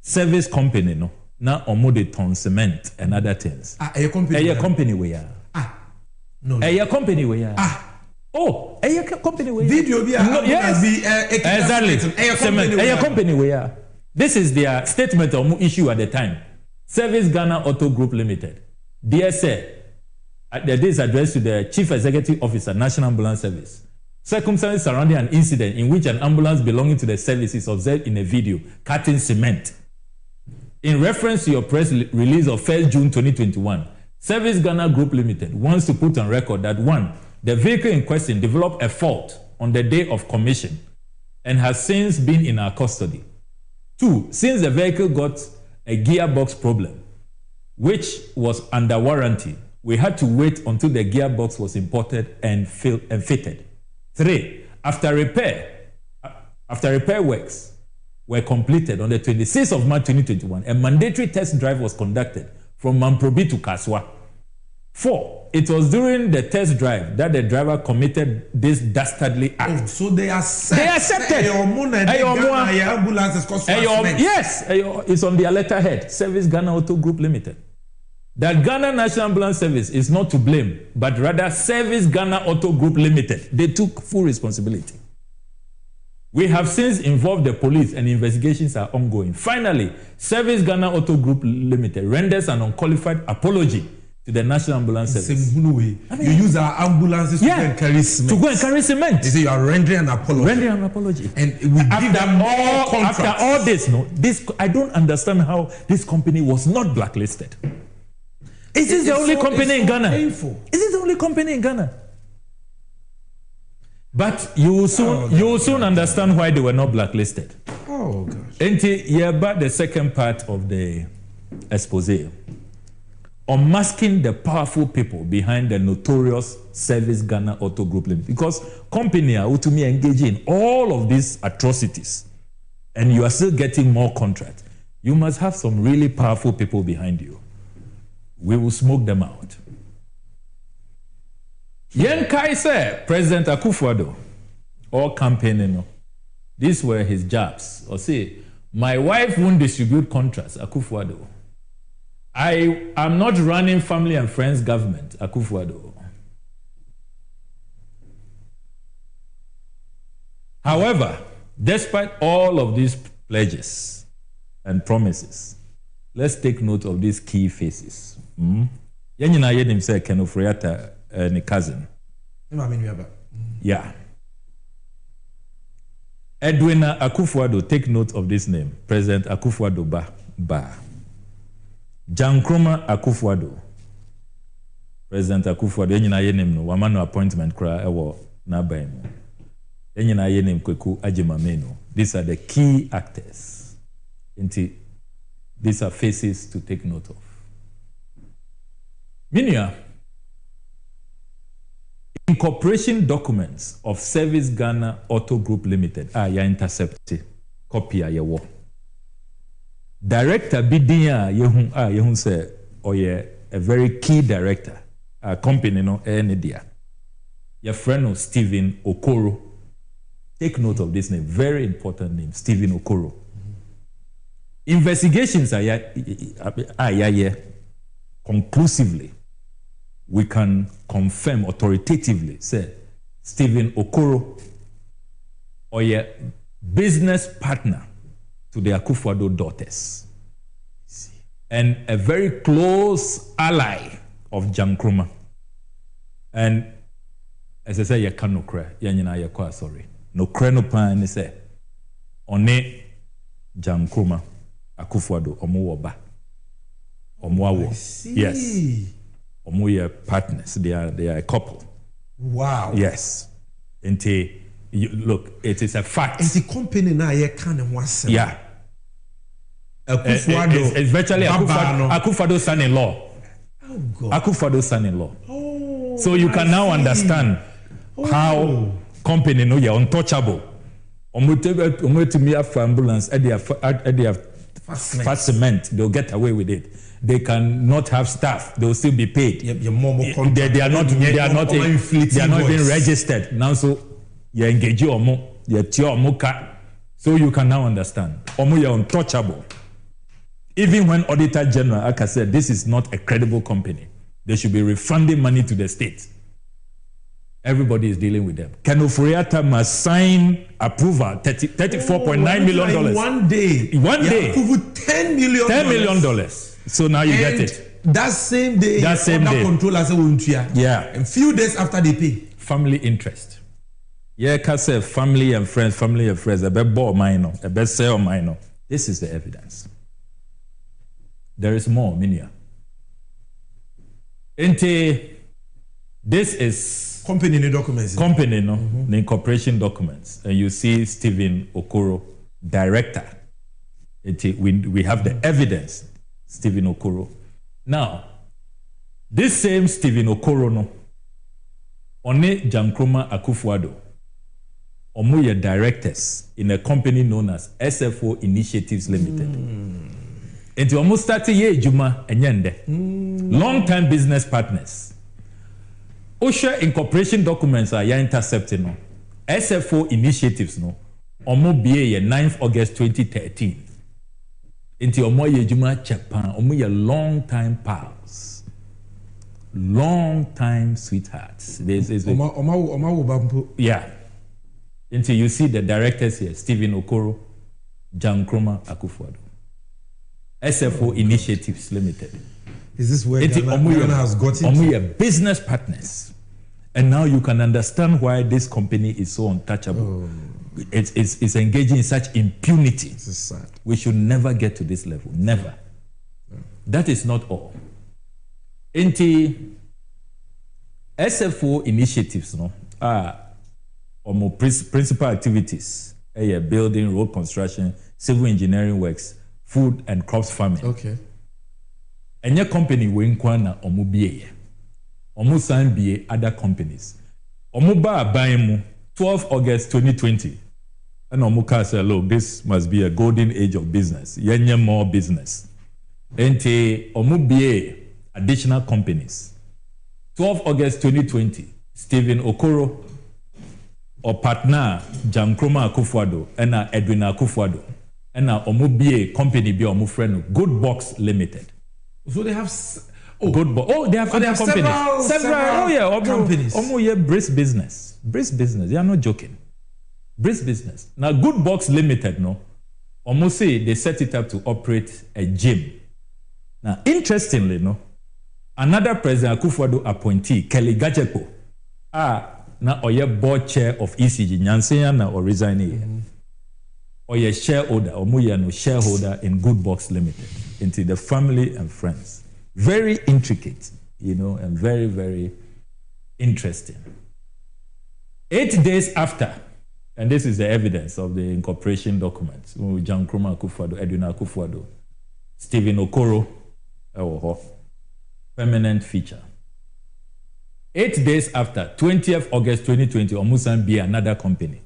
service company, no. Now, Omode ton cement and other things. A company where? No. A company where? Oh, a company where? Video be yes. Exactly. Cement. A company where? This is their statement or issue at the time. Service Ghana Auto Group Limited. Dear Sir, this is addressed to the Chief Executive Officer, National Ambulance Service. Circumstances surrounding an incident in which an ambulance belonging to the service is observed in a video cutting cement. In reference to your press release of 1st June 2021, Service Ghana Group Limited wants to put on record that 1, the vehicle in question developed a fault on the day of commission and has since been in our custody. 2, since the vehicle got a gearbox problem, which was under warranty, we had to wait until the gearbox was imported and fitted. 3, after repair works were completed on the 26th of March 2021, a mandatory test drive was conducted from Mamprobi to Kaswa. 4, it was during the test drive that the driver committed this dastardly act. Oh, so they accepted. Yes, it's on their letterhead, Service Ghana Auto Group Limited. That Ghana National Ambulance Service is not to blame, but rather Service Ghana Auto Group Limited. They took full responsibility. We have since involved the police and investigations are ongoing. Finally, Service Ghana Auto Group Limited renders an unqualified apology to the National Ambulance Service. You use our ambulances to go and carry cement. To go and carry cement. They say you are rendering an apology. Rendering an apology. And we give them more contracts. After all this, I don't understand how this company was not blacklisted. Is this the only company in Ghana? Is this the only company in Ghana? But you will soon understand why they were not blacklisted. Oh gosh. But the second part of the expose, unmasking the powerful people behind the notorious Service Ghana Auto Group Limited. Because company are to me engaging in all of these atrocities, and you are still getting more contracts. You must have some really powerful people behind you. We will smoke them out. Yen Kai said, President Akufo-Addo, or campaigning. These were his jobs. Or say, my wife won't distribute contracts, Akufo-Addo. I am not running family and friends government, Akufo-Addo. However, despite all of these pledges and promises, let's take note of these key faces. Yenina yenim say Ken Ofori-Atta ni cousin. Yeah. Edwin Akufo-Addo, take note of this name. President Akufo-Addo Ba. Jankroma Akufo-Addo. President Akufo-Addo, yenina yenim no wamano appointment kra ewo na baimo. Yenina yenim Kweku Agyeman-Menu. These are the key actors. These are faces to take note of. Minia, incorporation documents of Service Ghana Auto Group Limited ya intercepted copy ya wo. Director bidinya yehun say oye a very key director company no NDC. Your friend Stephen Okoro. Take note of this name, very important name, Stephen Okoro. Investigations are conclusively, we can confirm authoritatively, say, Stephen Okoro, or a business partner to the Akufo-Addo daughters, and a very close ally of Jankroma. And as I say, you can't cry, you're quite sorry. No kreno pan say one Jankroma Akufo-Addo omo woba omo awo. Yes, omo ye partners. They are a couple. Wow. Yes. Look, it is a fact. The company now ye can once. Yeah. Akufo-Addo. It's virtually Akufo-Addo's son-in-law. Oh God. Akufo-Addo's son-in-law. Oh, so you can now understand how company no you're untouchable. To me for ambulance at their fast cement, they'll get away with it. They cannot have staff, they'll still be paid. They are not even registered. Now so you engage you so you can now understand. You're untouchable. Even when Auditor General Aka said this is not a credible company, they should be refunding money to the state. Everybody is dealing with them. Ken Ofori-Atta must sign approval, $34.9 million. One day. $10 million. $10 million. So now you get it. That same day, controllers yeah. A few days after they pay. Family interest. Yeah, can say family and friends, a bit ball minor, a bit sell minor. This is the evidence. There is more, Minia. This is company documents. Company, no? Mm-hmm. The incorporation documents. And you see Stephen Okoro, director. We have the evidence, Stephen Okoro. Now, this same Stephen Okoro, no, One Jankroma Akufo-Addo, Omuye directors in a company known as SFO Initiatives Limited. And to almost 30 years, Juma and Yende. Long-time business partners. OSHA incorporation documents are intercepting no. SFO initiatives no. Omo BA 9th August 2013. Into Omo Yejuma Japan, Omo ye long-time pals. Long-time sweethearts. Yeah. Until you see the directors here, Stephen Okoro, Jankroma Akufo-Addo. SFO Initiatives Limited. Is this where Ghana has got into? Omuye business partners. And now you can understand why this company is so untouchable. Oh. It's engaging in such impunity. This is sad. We should never get to this level. Never. Yeah. That is not all. SFO initiatives no, are principal activities. Building, road construction, civil engineering works, food and crops farming. Okay. And your company will inquire omu BA. Omu sign BA other companies. Omu ba buying 12 August 2020. And omu ka say, look, this must be a golden age of business. Yenye more business. Ente omu BA additional companies. 12 August 2020. Stephen Okoro, or partner Jankroma Akufo-Addo and Edwin Akufo-Addo and Omubie company be Omu friend Good Box Limited. So they have Good Box. Oh, they have other companies. Several. Oh yeah, companies. Omu yeah, Brisk Business. Brisk Business. They are not joking. Brisk Business. Now Good Box Limited, no. Omu say they set it up to operate a gym. Now, interestingly, no, another President Akufo-Addo appointee, Kelly Gajepo, na oye board chair of ECG, Nyansenya na or resigning. Oye shareholder, omuye no shareholder in Good Box Limited, into the family and friends. Very intricate, you know, and very, very interesting. 8 days after, and this is the evidence of the incorporation documents, Jankroma Akufo-Addo, Edwin Akufo-Addo, Stephen Okoro, permanent feature. 8 days after, 20th August 2020, Omusan be another company.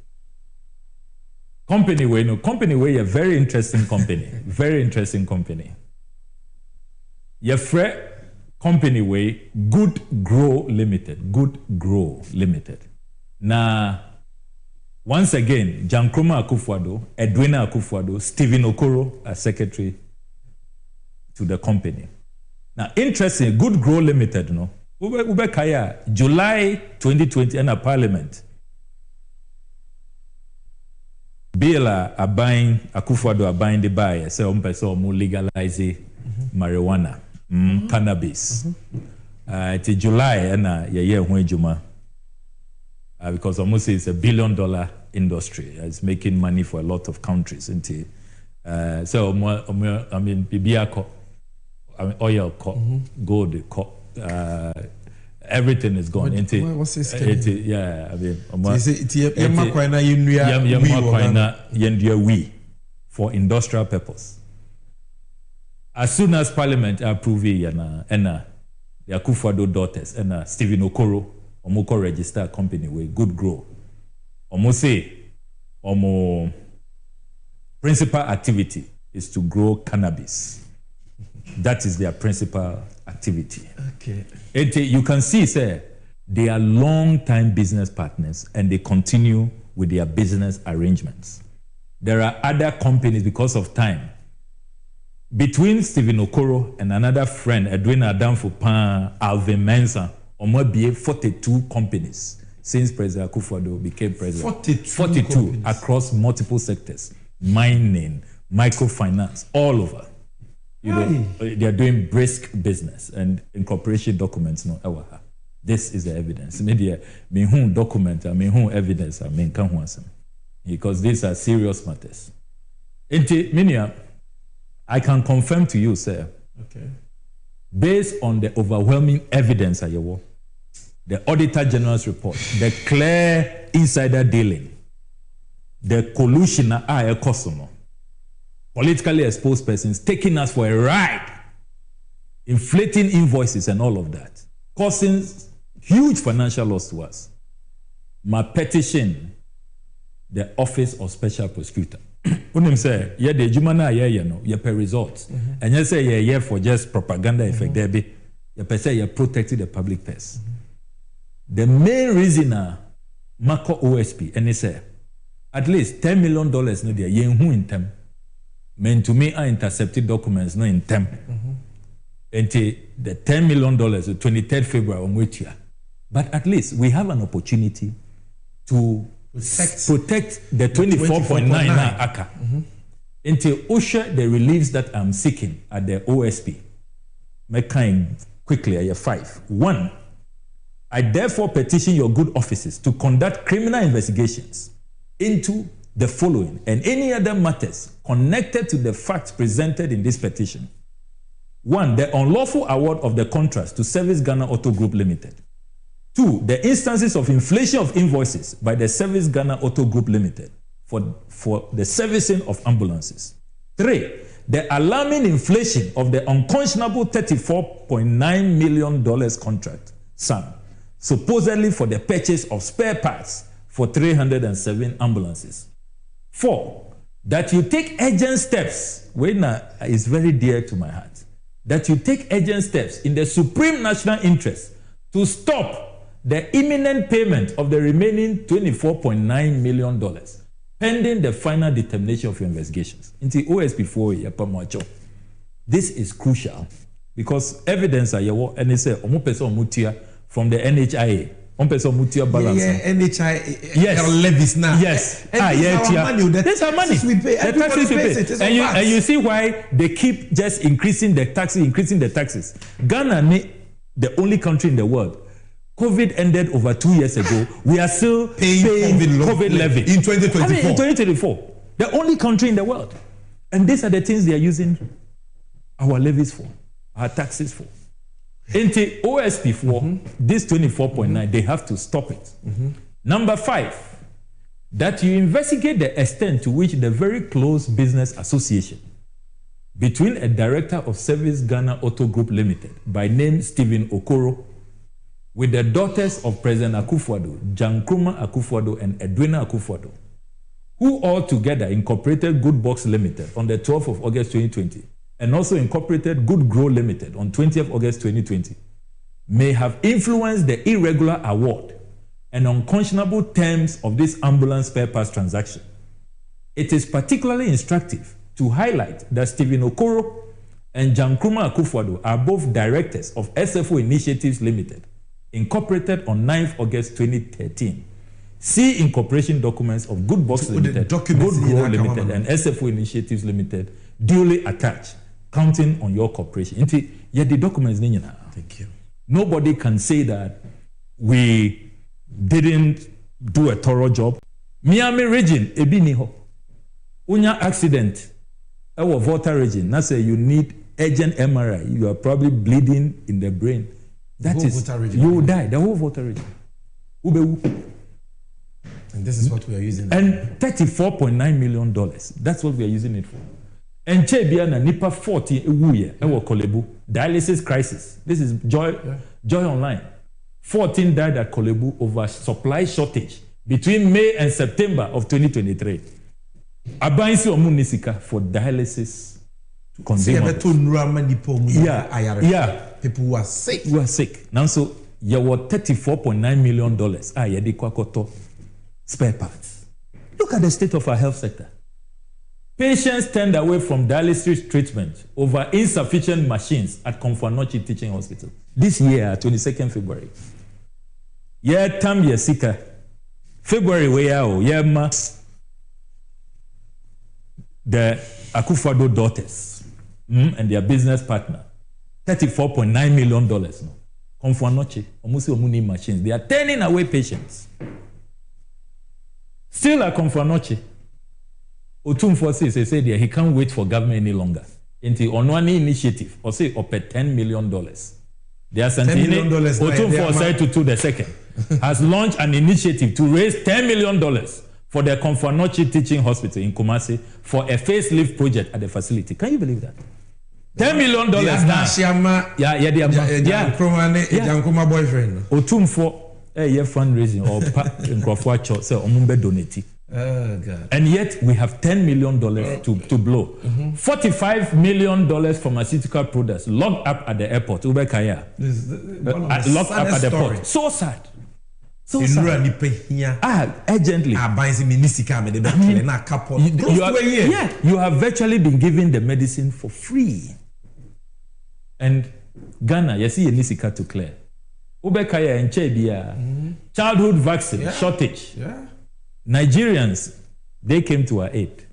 Company where a very interesting company. Very interesting company. Your friend company way Good Grow Limited. Good Grow Limited. Now, once again, Jankroma Akufo-Addo, Edwina Akufo-Addo, Stephen Okoro as secretary to the company. Now, interesting, Good Grow Limited, no? Ube Kaya, July 2020, in a Parliament. Bill are buying, Akufo-Addo are buying the buyer, say, more legalize marijuana, cannabis. It's July, and because almost it's $1 billion industry. It's making money for a lot of countries. So, I mean, Bibiako. Oil, gold, everything is gone into. What's this? Yeah, I mean, we for industrial purpose. As soon as Parliament approve it, the Akufo-Addo daughters and Stephen Okoro, Omoko register company with Good Grow. Omo say, principal activity is to grow cannabis. That is their principal activity. Okay. You can see, sir, they are long-time business partners and they continue with their business arrangements. There are other companies because of time. Between Stephen Okoro and another friend, Edwina Adamfo-Pan, Alvin Mensah, Omobie, 42 companies since President Akufo-Addo became president. 42 across multiple sectors. Mining, microfinance, all over. You know, they are doing brisk business and incorporation documents. No, this is the evidence. Media, document, evidence, because these are serious matters. I can confirm to you, sir. Okay. Based on the overwhelming evidence, the Auditor General's report, the clear insider dealing, the collusion, politically exposed persons taking us for a ride, inflating invoices and all of that, causing huge financial loss to us. My petition, the Office of Special Prosecutor. Unim say, yeah, the Jumana, yeah, per results. And you say, yeah, for just propaganda effect, there be, you say, you protected the public purse. The main reason, Mako OSP, and they say, at least $10 million, no, there, in them. Men to me are intercepted documents, no in temp. Until the $10 million, the 23rd February, on which year. But at least we have an opportunity to protect the 24.9 acre. Until usher the reliefs that I'm seeking at the OSP. Make kind quickly, I have 5. 1, I therefore petition your good offices to conduct criminal investigations into the following and any other matters connected to the facts presented in this petition. 1, the unlawful award of the contracts to Service Ghana Auto Group Limited. 2, the instances of inflation of invoices by the Service Ghana Auto Group Limited for the servicing of ambulances. 3, the alarming inflation of the unconscionable $34.9 million contract sum, supposedly for the purchase of spare parts for 307 ambulances. 4, that you take urgent steps, which is very dear to my heart, that you take urgent steps in the supreme national interest to stop the imminent payment of the remaining $24.9 million pending the final determination of your investigations. Into OSP4, this is crucial because evidence and they say from the NHIA. Balance. NHI yes. levies now. Yes. That's our money. We pay. The taxes we pay. And you see why they keep just increasing the taxes. Ghana, the only country in the world. COVID ended over 2 years ago. We are still paying COVID levy. In 2024. In 2024. The only country in the world. And these are the things they are using our levies for, our taxes for. Into OSP4, this 24.9, they have to stop it. Number 5, that you investigate the extent to which the very close business association between a director of Service Ghana Auto Group Limited by name Stephen Okoro with the daughters of President Akufo-Addo, Jankruma Akufo-Addo and Edwina Akufo-Addo, who all together incorporated Good Box Limited on the 12th of August 2020 and also incorporated Good Grow Limited on 20th August 2020, may have influenced the irregular award and unconscionable terms of this ambulance spare parts transaction. It is particularly instructive to highlight that Stephen Okoro and Jankruma Akufo-Addo are both directors of SFO Initiatives Limited, incorporated on 9th August 2013. See incorporation documents of Good Box Limited, Good Grow Limited, and SFO Initiatives Limited duly attached, counting on your cooperation. Yet the documents, thank you. Nobody can say that we didn't do a thorough job. Miami region, ebiniho. Unya accident, our Volta region. Now say you need urgent MRI. You are probably bleeding in the brain. That is, you will die. The whole Volta region. And this is what we are using. And $34.9 million. That's what we are using it for. And Chebiana Nipa 40 Ewuye Ewo Kolebu dialysis crisis. This is Joy Online. 14 died at Kolebu over supply shortage between May and September of 2023. Abansi Omunisika for dialysis consumables. Yeah. People who are sick. Now so you were $34.9 million. Yedi kwakoto spare parts. Look at the state of our health sector. Patients turned away from dialysis treatment over insufficient machines at Komfanochi Teaching Hospital. This year, 22nd February. Yeah, Tam Yesika. February, the Akufo-Addo daughters and their business partner, $34.9 million. Komfanochi, Omusi Omuni machines. They are turning away patients. Still at Komfanochi. Otumfo says he can't wait for government any longer. Into Onwani initiative, or say up at $10 million. They are Santini Otumfo said to the second has launched an initiative to raise $10 million for the Komfanochi Teaching Hospital in Kumasi for a facelift project at the facility. Can you believe that? $10 million now. Jankruma boyfriend. Otumfo fundraising or Nkrofo say omumbe donate. Oh, God. And yet we have $10 million to blow. $45 million pharmaceutical products locked up at the airport. Ubekaya. Locked up at the port. So sad. So sad. Urgently. You have virtually been given the medicine for free. And Ghana, you see a nisika to clear. Ubekaya and Chebia. Childhood vaccine shortage. Yeah. Nigerians, they came to our aid.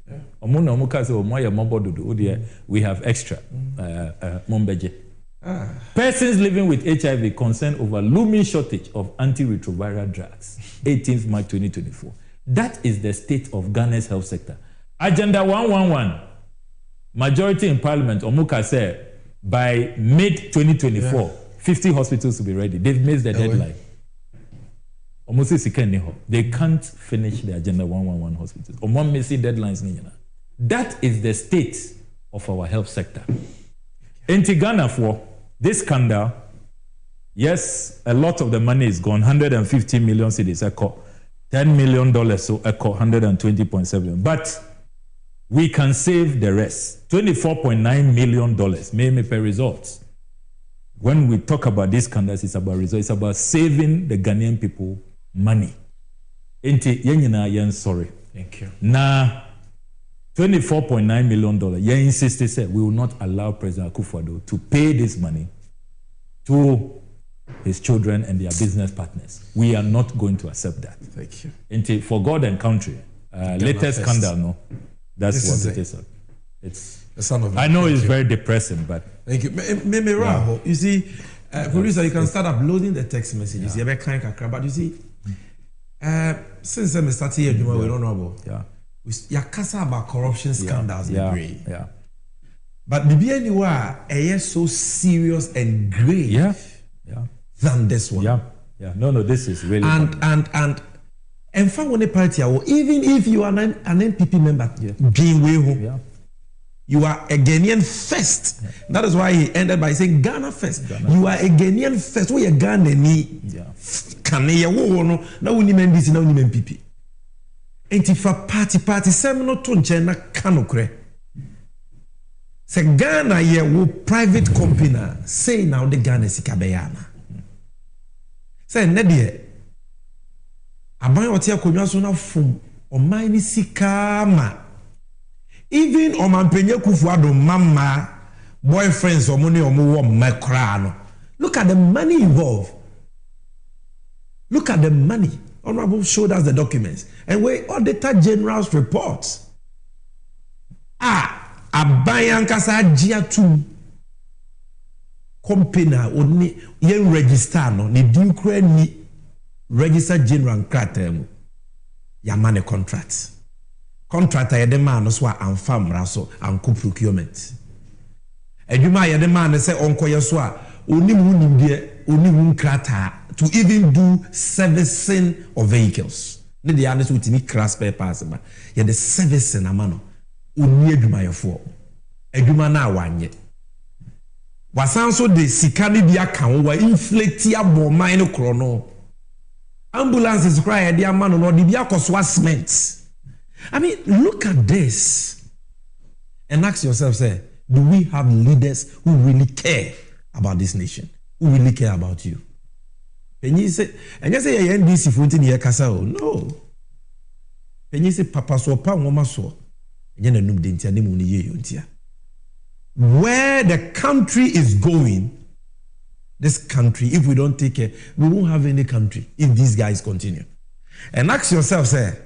We have extra. Persons living with HIV concerned over looming shortage of antiretroviral drugs. 18th March 2024. That is the state of Ghana's health sector. Agenda 111, majority in Parliament, Omuka said, by mid-2024, 50 hospitals will be ready. They've missed the deadline. They can't finish the Agenda 111 hospitals. Deadlines. That is the state of our health sector. In Ghana, for this scandal, yes, a lot of the money is gone. 150 million cedis, $10 million, so 120.7. But we can save the rest. $24.9 million, may per results. when we talk about these scandals, it's about results. It's about saving the Ghanaian people money. Enti yenyina yen sorry. Thank you. Now, $24.9 million. Yen insisted said we will not allow President Akufo-Addo to pay this money to his children and their business partners. We are not going to accept that. Thank you. Enti for God and country, latest scandal, no. That's this what it is. It's the son of. I know it's very depressing, but thank you. You see, producer, you can start uploading the text messages. Yeah. But you see, since I started here, we don't know about. Yeah. We about corruption scandals. Yeah. But the anywhere is so serious and grave. Yeah. Than this one. Yeah. No, this is really. And for one party, even if you are an NPP member, you are a Ghanaian first. Yeah. That is why he ended by saying Ghana first. You are a Ghanaian first. We are Ghanaian. Can you no? Now we need NDC. Now we need NPP. And if a party seminal to China canokre. Say Ghana ye wo private company say now the Ghana sikabeyana. Say nedie. Aban otia konwa so na fom oman ni sikama. Even Omanpenye Kufuado mama boyfriends omuni omuwo mekra no. Look at the money involved. Look at the money. Honorable showed us the documents. And we Auditor General's reports. Abayan kasa jia tu company oni yen register no ni dinkre ni register general kratem ya money contract. Contractor yede man no so amfam raso anko procurement. Adwuma yede man say onkoye so a oni munim de oni hun krata to even do servicing of vehicles. Ne de ane so timi crash spare parts ba. Yede servicing amano oni adwuma yefo. Adwuma na awanye. Wasan so de sika ne bia kan wa inflate aboman no krono. Ambulances cry de amano no de bia koswa cement. I mean, look at this and ask yourself, say, do we have leaders who really care about this nation? Who really care about you? And you say NDC for no. And you say Papa so pa mama so. Where the country is going, this country, if we don't take care, we won't have any country if these guys continue. And ask yourself, say,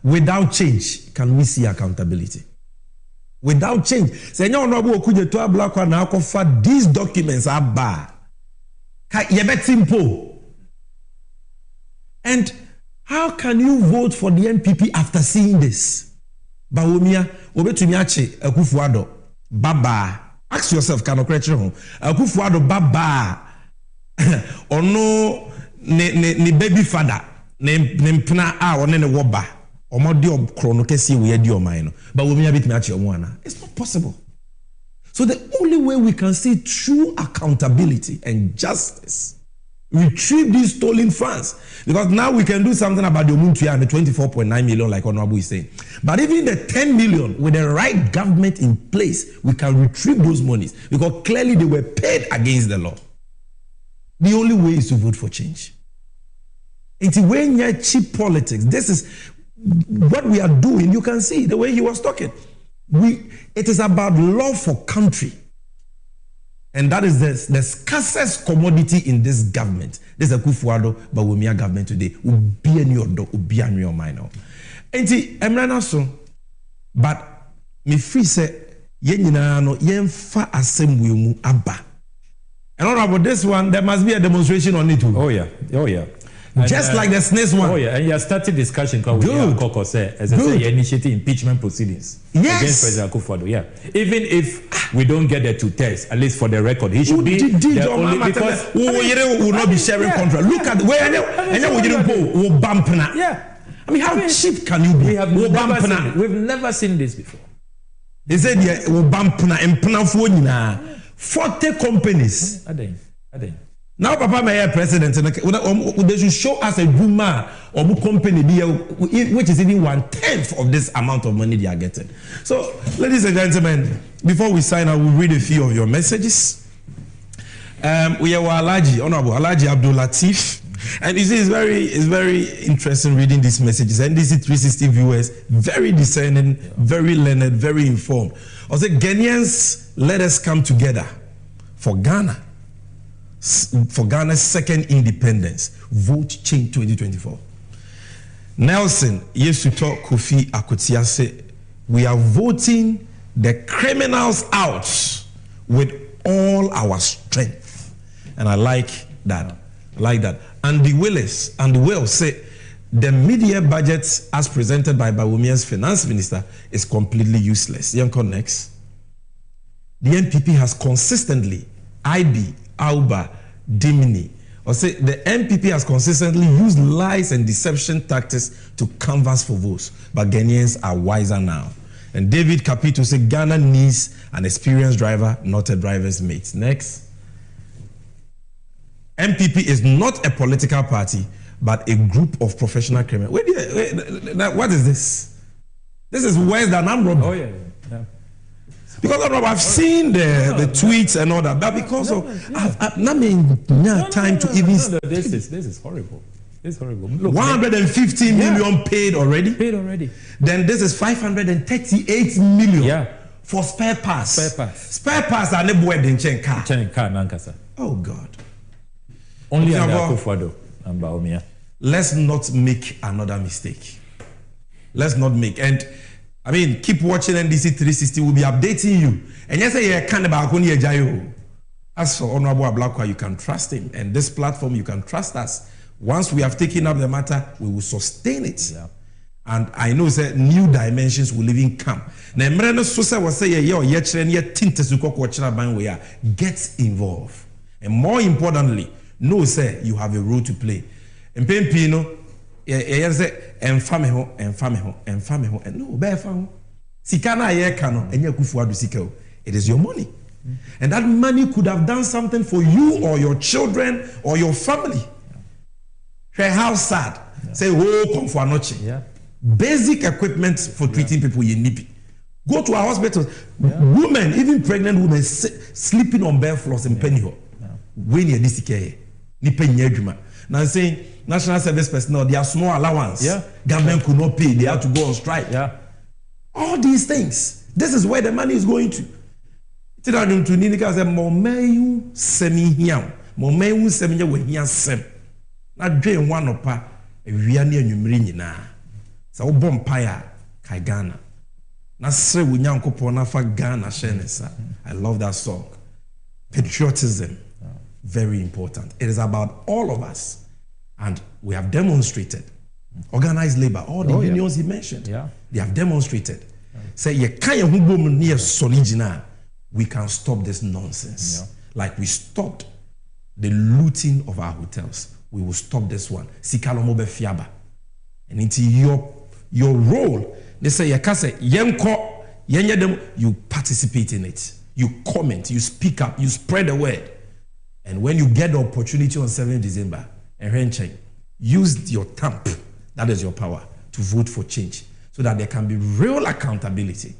without change, can we see accountability? Without change, say no no okuje to black one now for these documents are bad. And how can you vote for the NPP after seeing this? Bawumia obetumiache Akufo-Addo baba. Ask yourself, can Akufo-Addo baba ono ne baby father. Nempna one ne woba omodi okrono kesi we di oman but we bit me achi omo. It's not possible. So the only way we can see true accountability and justice, retrieve these stolen funds, because now we can do something about the Omuntuya and the 24.9 million like Honorable is saying. But even the 10 million with the right government in place, we can retrieve those monies because clearly they were paid against the law. The only way is to vote for change. It's when you're cheap politics. This is what we are doing. You can see the way he was talking. It is about love for country. And that is the scarcest commodity in this government. This is a Akufo-Addo Bawumia government today. Ubi any odo, ubi any your mind. Enti emrana so, but me free say yenina no yenfa assembly mu aba. And all about this one, there must be a demonstration on it too. Oh yeah. And just like the SNES one. Oh yeah, and you started discussion with Koko say, as I say, you initiated impeachment proceedings against President Akufo-Addo. Yeah, even if we don't get there to test, at least for the record, he should be the only because we will not be sharing contract. Look at where and we didn't go. Yeah, I mean, how cheap can you be? We've never seen this before. They said yeah, 40 companies. Now, Papa may president, they should show us a woman or company which is even 1/10 of this amount of money they are getting. So, ladies and gentlemen, before we sign, I will read a few of your messages. We have Honorable Alhaji Abdul Latif. And you see, it's very interesting reading these messages. NDC 360 viewers, very discerning, very learned, very informed. Also, Ghanaians, let us come together for Ghana. For Ghana's second independence. Vote change 2024. Nelson used to talk Kofi Akutia say, we are voting the criminals out with all our strength. And I like that. And the Wills say the media budget as presented by Bawumia's finance minister is completely useless. Yanko next. The NPP has consistently, IB, Auba, Dimini, or say the NPP has consistently used lies and deception tactics to canvass for votes, but Ghanaians are wiser now. And David Capito said Ghana needs an experienced driver, not a driver's mate. Next. NPP is not a political party, but a group of professional criminals. Wait, what is this? This is worse than armed robbery. Oh, yeah. Because I've seen the tweets and all that, but because I've not made time to even... This is horrible. This is horrible. Look, 150 million paid already? Paid already. Then this is 538 million for spare parts. Spare parts are never in car. Oh, God. Only Akufo-Addo and Bawumia. Let's not make another mistake. Let's not make... And I mean, keep watching NDC 360. We'll be updating you. And yes, I can't about as for Honorable Ablakwa, you can trust him. And this platform, you can trust us. Once we have taken up the matter, we will sustain it. Yeah. And I know that new dimensions will even come. Now, get involved. And more importantly, know, sir, you have a role to play. And Pempino, and no, bear fam. Sikana ye kano, and Akufo-Addo sikeo. It is your money. And that money could have done something for you or your children or your family. How sad. Say, oh, come for anoche. Basic equipment for treating people you need. Go to our hospitals. Women, even pregnant women, sleeping on bare floors in Pennyho. When you're this care, now I'm saying national service personnel, they have small allowance. Government could not pay, they have to go on strike. All these things. This is where the money is going to. Na dwen one opa ewia ne anwumre nyina sa wo bompire kai Ghana na sre wo nyankopon na fa Ghana shenesa. I love that song. Patriotism, very important. It is about all of us, and we have demonstrated. Organized labor, all the unions he mentioned, they have demonstrated. Say ye kan ye hu bom ne ye solid, we can stop this nonsense. Like we stopped the looting of our hotels. We will stop this one. Sikalomo be fiaba. And into your role, they say you participate in it. You comment, you speak up, you spread the word. And when you get the opportunity on 7th December, use your thumb, that is your power, to vote for change, so that there can be real accountability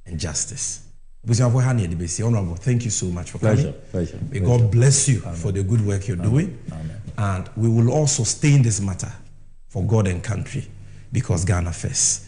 and justice. Honorable, thank you so much for coming. Pleasure. May God bless you for the good work you're doing. Amen. And we will also stay in this matter for God and country, because Ghana first.